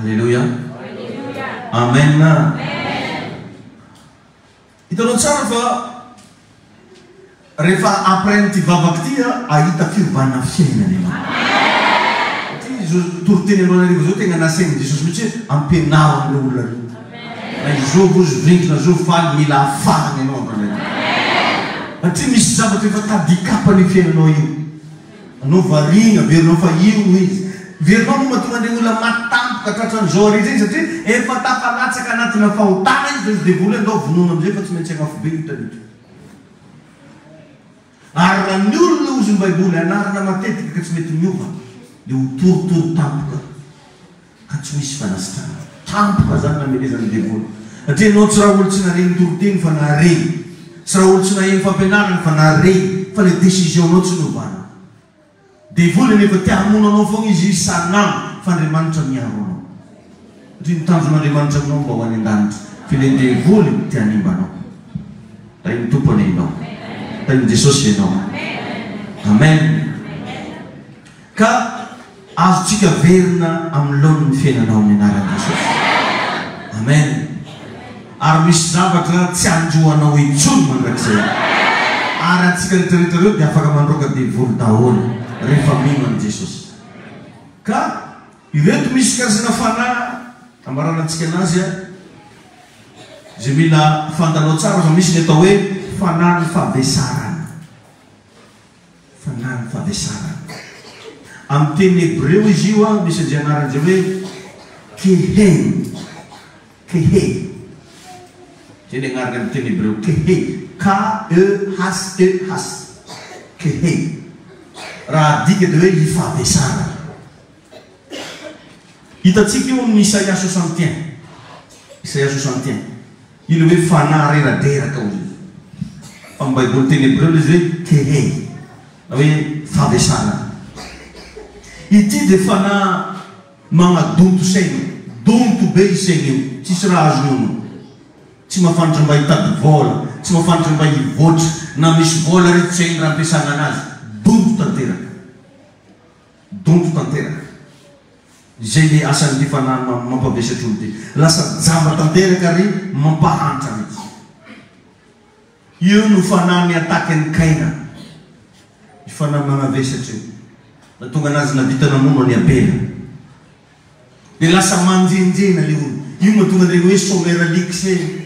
Alleluia. Amen. Hitanao tsara fa rehefa après n'ity vavaka ity ahita fiovana fiainana ianao. Toroteny anao anarivo zao tegna nasainy Jesosy mihitsy ampianao amin'ilay olona io. Na izao vozy vinkina zao faly mila afahana ianao ampanay. Satria misy zavatra efa tadikapany fiainanao io. Anao variana, verinao fa io izy. Verinao no mahatonga ny olona matampoka tratran'izao rehetra izay satria efa tafalatsaka anatina fahotana izy dia devoly andao vonoina amizay fa tsy maintsy hagnafo be hitanito. Ary raha ny olona ozy ny baiboly anarana matetika ka tsy mety miova dia ho torotoro tampoka ka tsy misy fanasitana. Tampoka zany namelezan'ny devoly. Satria anao tsy raha olo tsy nareny toroteny fa nareny. Tsy raha olo tsy naheny fampianarana fa nareny. Fa le décision-nao tsy novana. Devoly nefa tia hamono anao foana izy isan'andro fa Andriamanitra miaro anao. Satria nitanjon'Andriamanitra aminao mba ho any an-danitra. Fa le devoly tia hanimba anao. Da iny tompony ianao. Da iny Jesosy ianao. Amen. Ka azotsika verina amin'ny laon'ny fiainanao amin'ny anaran'i Jesosy. Amen. Ary misy zavatra tsy anjohanao intsony mandrakizay. Ary antsika rehetrarehetra reo dia afaka mandroaka devoly daholo rehefa mino an'i Jesosy. Ka ireto misy karazana fanahy ambarana antsika anazy izay mila fantanao tsara fa misy ny atao hoe fanahy ny favesarana. Fanahy ny favesarana. Amin'ny teny Hebreo izy io misy an'izay anaran'izay hoe kehen. Kehe. Zay ny agnarana amin'ny teny Hebreo. Kehe. K-E-H-E-H. Kehe. Raha dika dia hoe ifavesarana. Hitantsika io amin'ny Isaia 61. Isaia 61. Io le hoe fanahy reraderaka ozy. Amin'ny baiboly teny Hebreo izy hoe kehe. Na hoe favesarana. Ity dia fanahy magnadonto saina. Donto be isaina io. Tsisy raha azonono. Tsy mahafantatra mba hitady vola. Tsy mahafantatra mba hivoatra. Na misy vola rehetra tsy hainy raha ampiasana anazy. Donto tanteraka. Donto tanteraka. Izay le asan'ity fanahy mampavesatra olo ty. Lasa jamba tanteraka ary mampahantra mihitsy. Io no fanahy miataky ny Kaina. I fanahy manavesatra io. Na tonga anazy navita namono any Abela. Dia lasa manjenjena le olo. Io mahatonga an'ireny hoe somera likse.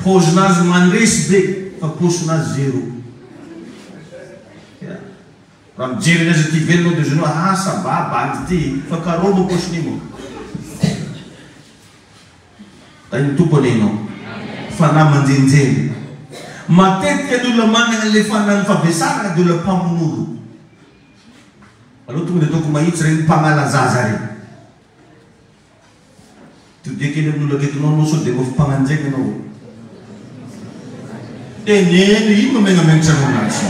Paozinazy mandresy be fa paozinazy zéro. Raha mijery anazy ity velonao dia zonao sababa andy ity fa karôma paosiny mo. Da iny tompony ianao. Fanahy manjenjena. Matetika ny olona manana le fanahy favesarana dia olona mpamonolo. Aloha tonga dia ataoko mahitsy reny mpangalazaza reny. Todia kely amin'olo aketinao anao sao dia mofo mpananjaina anao. Teneny ino mamenamenitra aminazy.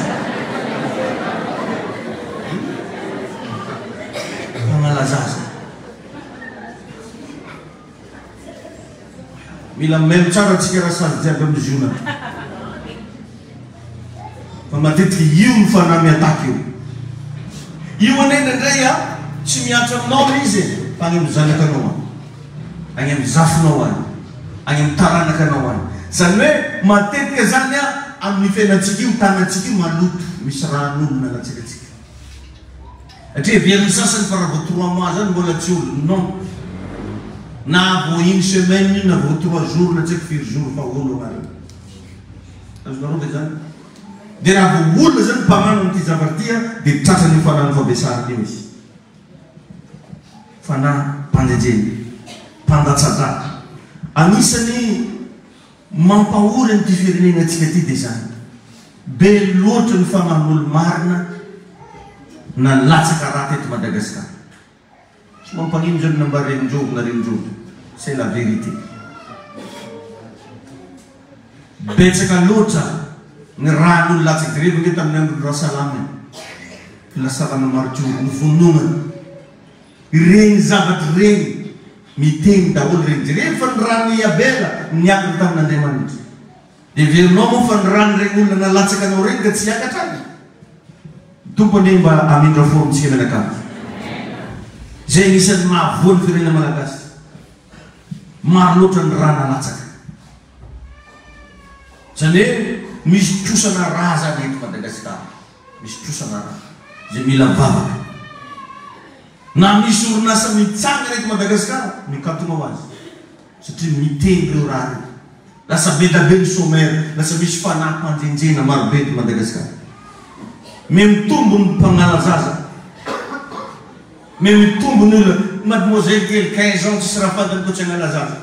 Mangalazaza. Mila melo tsara antsika raha sady jiaby amin'ny ziona. Fa matetika io ny fanahy miataky io. Io anena indray tsy miatra aminao izy fa any amin'ny zanaka anao any. Any amin'ny zafinao any. Any amin'ny taranaka anao any. Zany hoe matetika zany amin'ny fiainantsika io tanantsika io maloto. Misy ran'olona anatsikatsika. Satria vian'ny sasany fa raha vao 3 mois zany mbola tsy olo. Non. Na vao 1 semaine na vao 3 jours na tsy 4 jours fa olo marina. Azonareo ve zany? Dia raha vao olona zany mpagnano n'ity zavatra dia tratrany fanahy favesarana io izy. Fanahy mpanjenjena, mpandatsada. Anisany mampahory an'ity firenenantsika ity dia zany. Be loatra ny fanahin'olo marina na latsaka raha teto Madagasikara. tsy mampanindrany namba renjogo na renjogo. C'est la vérité. Betsaka loatra ny rahan'olo latsaky direva nge tamin'ny andro rasalama filasarana marotro ny vononana ireny zavatry reny miteny daholo reny direva fa ny rany Abela niakatra tamin'Andriamanitra. Dia verinao moa fa ny rany reny olona nalatsaka anao reny ka tsy hiakatra any. Tompony mba amindra forontsika menakamo. Zay isan'ny mahavoany firenena malagasy. Maro loatra ny raha nalatsaka. Zany hoe misy trosana raha zany eto Madagasikara. Misy trosana raha zay mila vavaka. Na misy orinasa mitsanga eto Madagasikara mikatona ho azy. Satria miteny ireo raha reo. Lasa bedabe ny sommaire, lasa misy fanahy mpanjenjena maro be eto Madagasikara. Me mitombo ny mpanala zaza. Me mitombo ny olona mademoiselle kely 15 ans tsy raha fantany koa tsy angala zaza.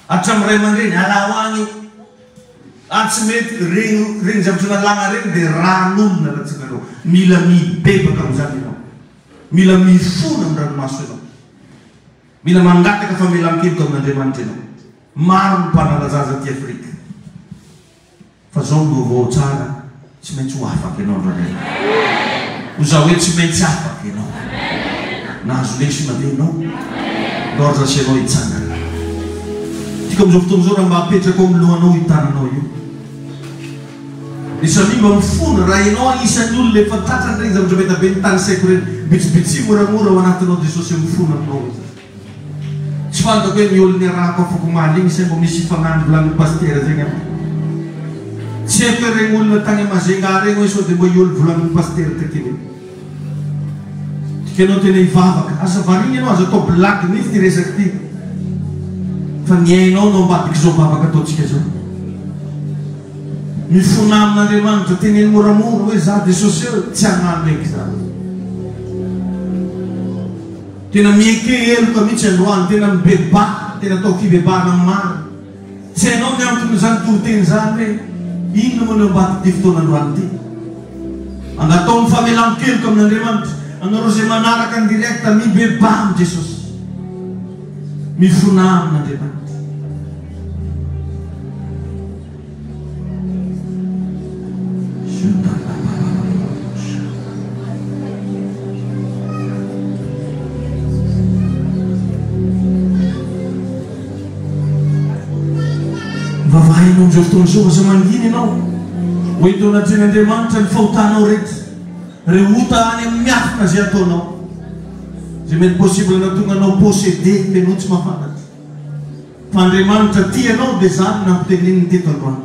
Hatramin'iray aman-dreny ala hoany tsy mety reny zavatra nalagna reny dia ran'olona latsaka anao. Mila mibebaka amin'izany ianao. Mila mifona amin'ny ranomaso ianao. Mila mangataka famelan-keloka amin'Andriamanitra ianao. Maro ny mpanala zaza ty Afrika. Fa zao vaovao tsara tsy maintsy ho afaka ianao androany. Ho zaho hoe tsy maintsy afaka ianao. Nahazo lesona be ianao. Lorza sy ianao hitsangana. Tika amin'izao fotoana izao raha mba apetraka ao amin'ny lohanao hitananao io. Dia samia mba mifona raha ianao anisan'ny olona efa tratrany reny zavatra mety be ny tany saiko reny bitsibitsy moramora ao anatinao dia Jesosy mifona aminao. Tsy fantako hoe ny olona arahako afaka omaly igny say mba misy fanandro volan'ny pastera zegny amiko. Tsy haiko hoe regny olona tany Mazenga regny hoe sao dia mba iolo volan'ny pastera takeny. Tikanao tena hivavaka. Asa variny ianao azo atao blague nify ty resaky ty. Fa ny hainao no ambadiky zao vavaka ataontsika zao. Mifona amin'Andriamanitra teneny moramora hoe za Jesosy tsy hagnano eky za. Tena mieke eloka mihitsy androany, tena mibeba, tena atao fibebana amin'ny maro. Tsy hainao miantony zany toriteny zany hoe ino moa no ambadiky ty fotoan'androany ty. Angatao ny famelan-keloka amin'Andriamanitra. Anareo zay manaraka ny direkta mibeba amin'ny Jesosy. Mifona amin'Andriamanitra. Vavahinao amin'izao fotoana izao aza manginy ianao. Ho ito anatin'Andriamanitra ny fahotanao rehetra. Reota any amin'ny miafina zay ataonao. Zay mety possible natonga anao possédé ianao tsy mahafantatra. Fa Andriamanitra tianao dia zany nampiteneniny teto androany.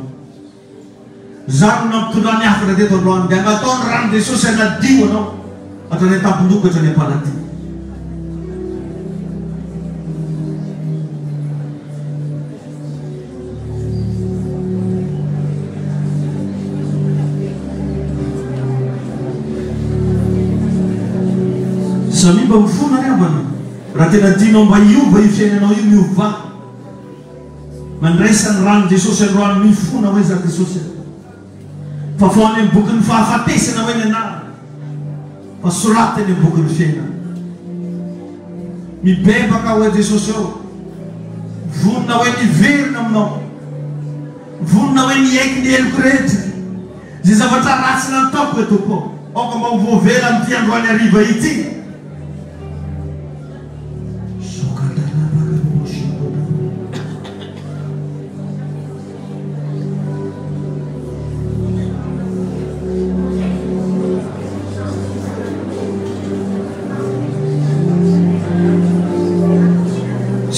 Zany nampitondrany afaka teto androany. Dia angatao ny rano Jesosy anadio anao hatrany an-tampon-doka hatrany am-palaty. Samia mba mifona riavana. Raha tena tianao mba hiova io fiainanao io miova. Mandraisany rano Jesosy androany mifona hoe za Jesosy. Fa fo any amin'ny bokin'ny fahafatesana hoe ny anarana. Fa soratany amin'ny bokin'ny fiainana. Mibebaka hoe Jesosy ao. Vonona hoe niverina aminao. Vonona hoe niaiky ny eloko rehetra. Zay zavatra ratsy nataoko etoko ao. Aoka mba ho voavela amin'ity androany hariva ity.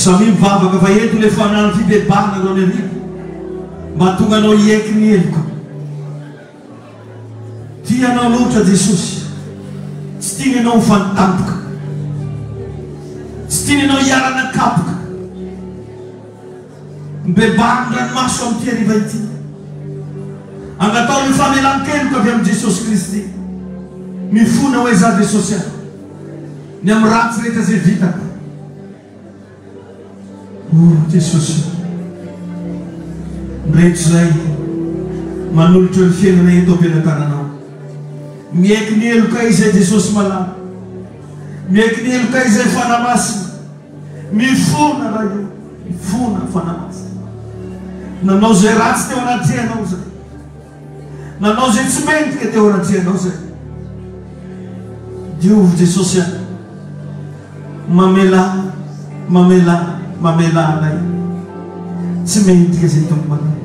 Samy mivavaka fa eto le fanano fibebana anao ny arivo. Mba tonga anao hiaiky ny eloko. Tianao loatra Jesosy. Tsy tiany anao mifanitampoka. Tsy tiany anao hiarana-kapoka. Mibebana ny ranomaso amin'ity hariva ity. Angatao ny famelan-keloka avy amin'ny Jesosy Kristy. Mifona hoe za Jesosy aho. Ny amin'ny ratsy rehetra zay vitako. Jesosy rehetra zay manolotra ny fiainana eto am-pelantananao. Miaiky ny eloka izay Jesosy malama. Miekny kay izay fanamasina. Mifona raha io. Mifona fanamasina. Nanao zay ratsy teo anaty anao zay. Nanao zay tsy mentika teo anaty anao zay. Diovy Jesosy any. Mamela anay. Tsy mentika zay tomponay.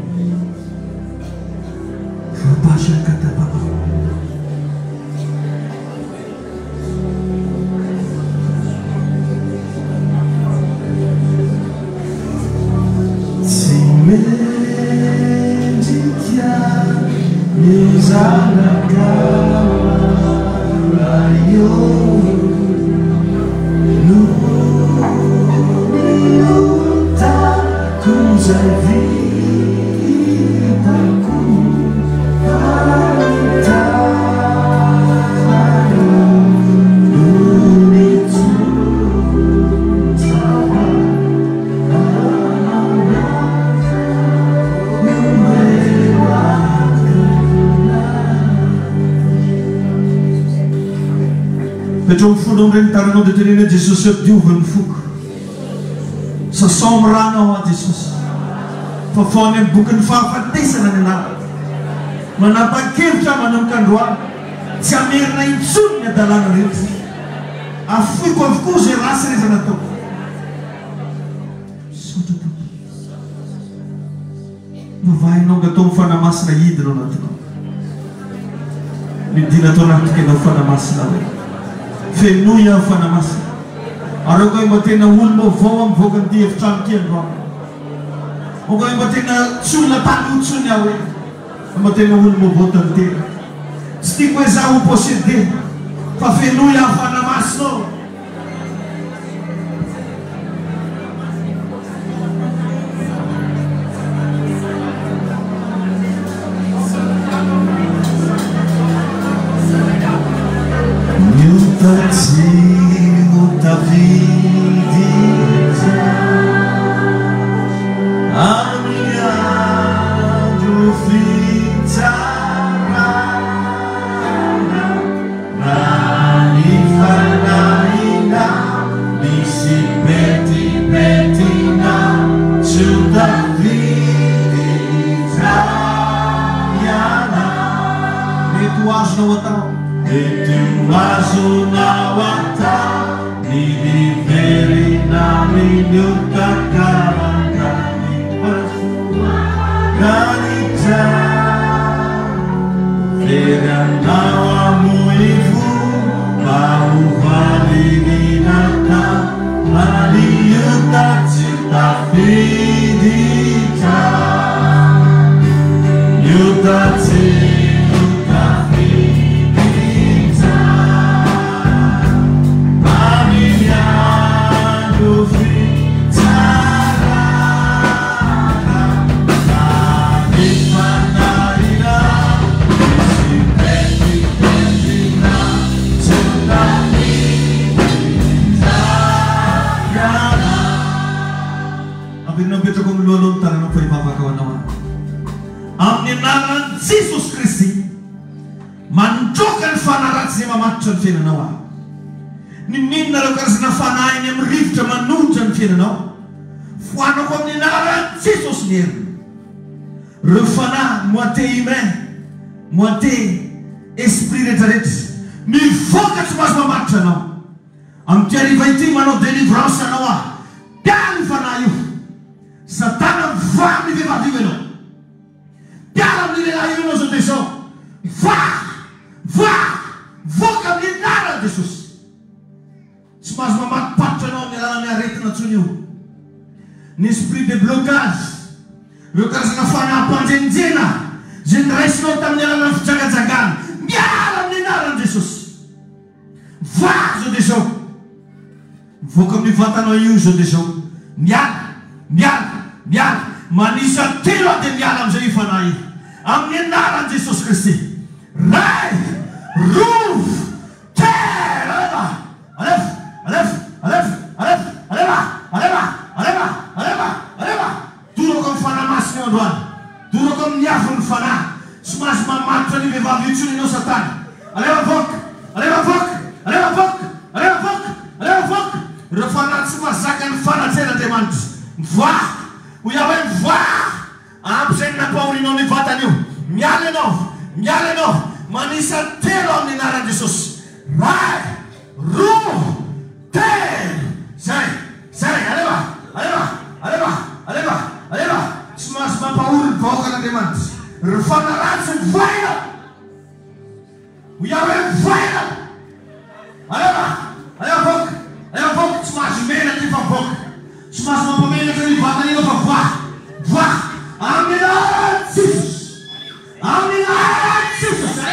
Vapasha katapapa. Tsy mentika mizanaka raio nuniota kuzay vitaku Petro mifono regny taranao dia tenena Jesosy diovy ny foko. Sasao miranao a Jesosy. Fa fao any amin'ny bokin'ny fahafatesana ny anarana. Manapa-kevitra manomboka androany. Tsy amerina intsony ny adalàna rehetra. Afoiko avokoa zay rasy rehetra natao. Sotra tompo. Novahinao gatao mifanamasina hidinao anatinao. Midina atao anatika ianao fanamasina hoe. Fenoia fanamasina. Arao koa mba tena olona vao amin'ny vokany ty efitrano ty androany. O koa mba tena tsy olona talotsony aho hoe. Mba tena olona votany tena. Tsy tiako hoe zaho ho possédé. Fa fenoia fanamasina. Tio Davide Amiado Fitara Nani Fanaina Nisi Betina Tio Davide Yana Metu azo na watao Metu azo na watao Niliveri na minuta karangani pasua Ganita Vera nawa muivu Bau vali ninata Aliuta cita fidita Yuta cita fidita Amiado Fitara Nani Fanaina Nisi Betina Cita fidita Yana Abin na beto kong lulong taranong pa ipapakawan naman Ang ninaran Jesus Christi Manjokan fanarat si mamatson finanawa Ni minna lo karas na fanain yung rifta manujan finanaw Fuano kong ninaran Jesus nir Rufana muate ime Muate esprit de Mi focus mas mamatson no Ang tiari vaiti mano deliverance nawa Dan fanayu Satana vami viva viveno Piaram nilalayo mo sa teso Voka nilala Jesus Mas mamatpat siya noong nilalang niya rito na tsunyo. Ni esprit de blocage. Lukas na fanapan jenjena. Generation tam nilalang jaga-jagan. Miaram ninaran Jesus. Vazo deso. Vokam ni vatano yuso deso. Miar. Manisa tilo de miaram sa ifanay. Ang ninaran Jesus Christi. Rai. Roof. Terra. Aleva. Duro kong fanamas niyo doon. Duro kong nyafon fana. Smash mamatra ni beba vitu ni no satan. Aleva vok. rehefa anaty mazaka ny fanatseran'Andriamanitra mivoaha ho Yahweh mivoaha ampy izay nampahorinao ny vatany io miala ianao manisa telo amin'ny anaran'i Jesosy ray roa telo zay aleva tsy mahazo mampahory ny vahoakan'Andriamanitra rehefa naratsy mivaina ho Yahweh mivaina aleva voka tsy mahazo menatra fa voka tsy mahazo mampamenatra ny vatany io fa voaha amin'ny anaran'i Jesosy amin'ny anaran'i Jesosy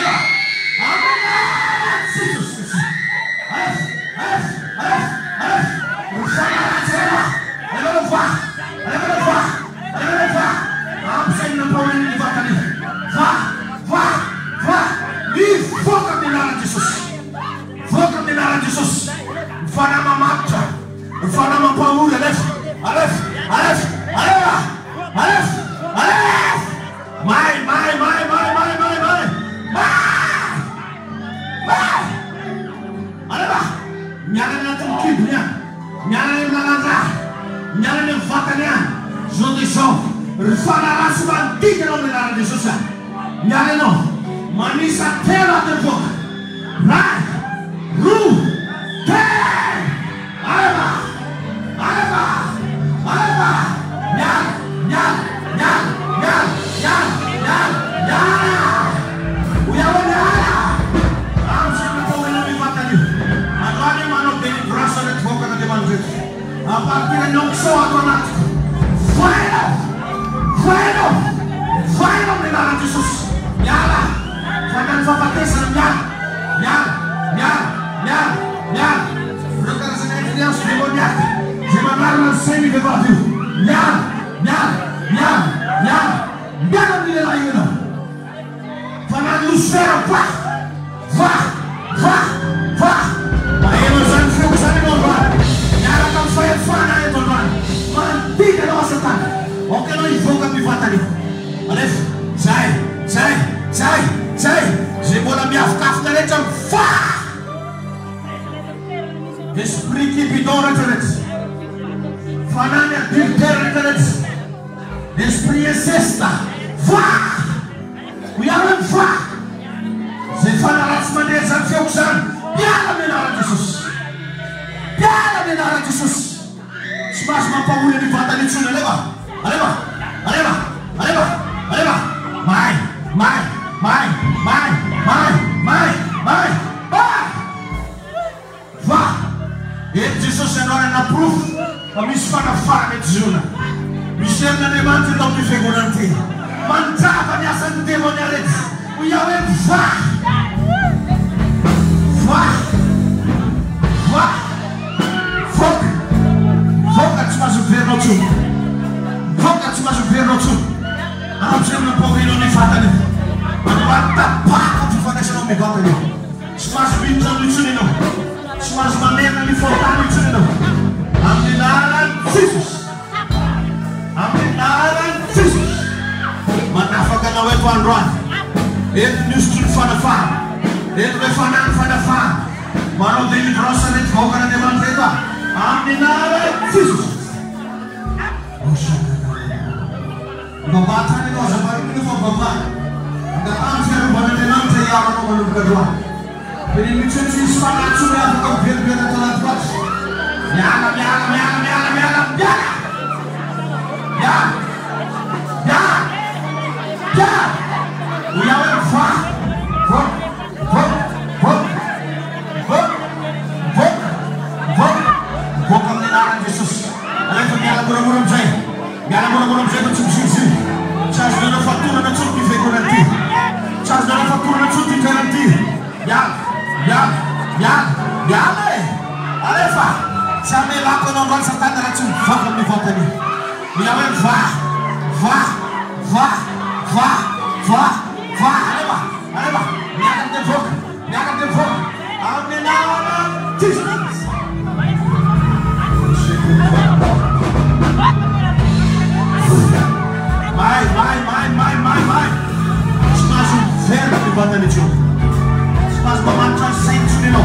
Mas mamãe está sem dinheiro.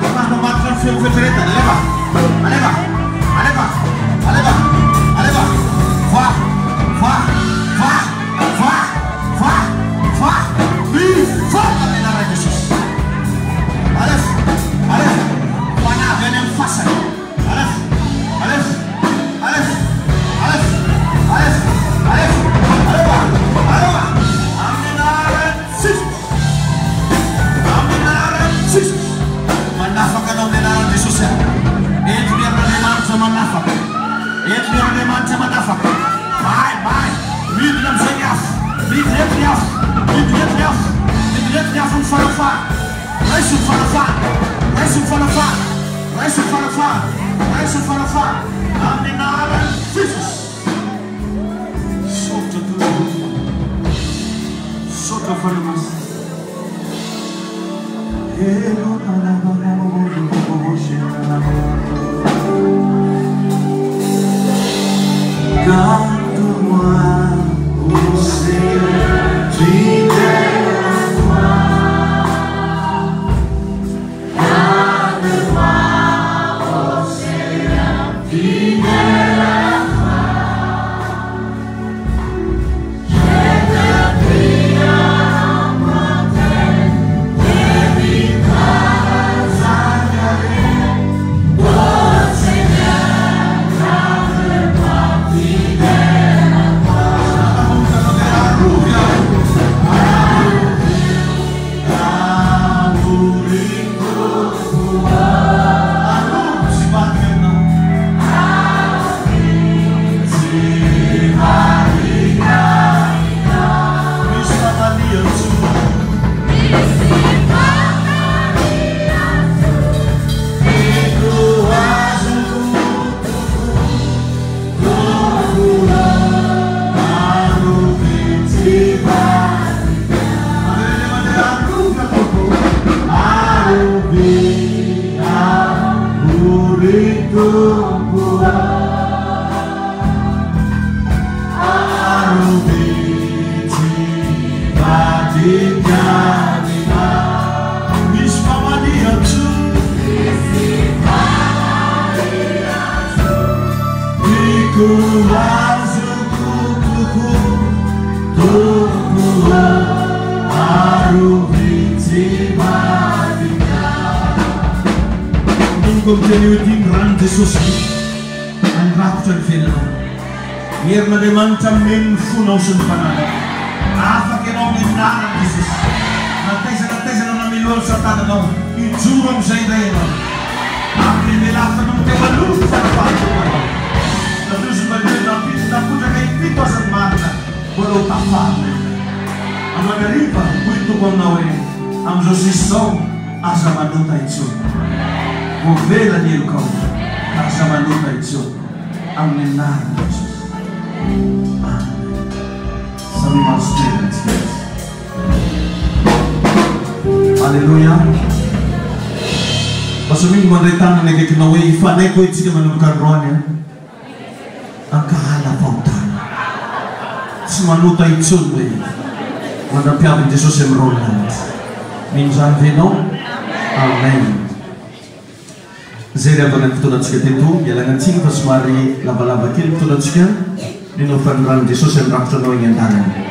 Mas mamãe está sem Fanai ko itsika manunkan ronya ang kahanap ang tayo. Sumanuta itsun mo yun. Manapiyapin Jesus yung roland. Minsan vino. Amen. Zera ba nagtunod siya dito? Yalangan sing pasmari labalaba kin tunod siya. Dino panran Jesus yung rakto no yung tangan.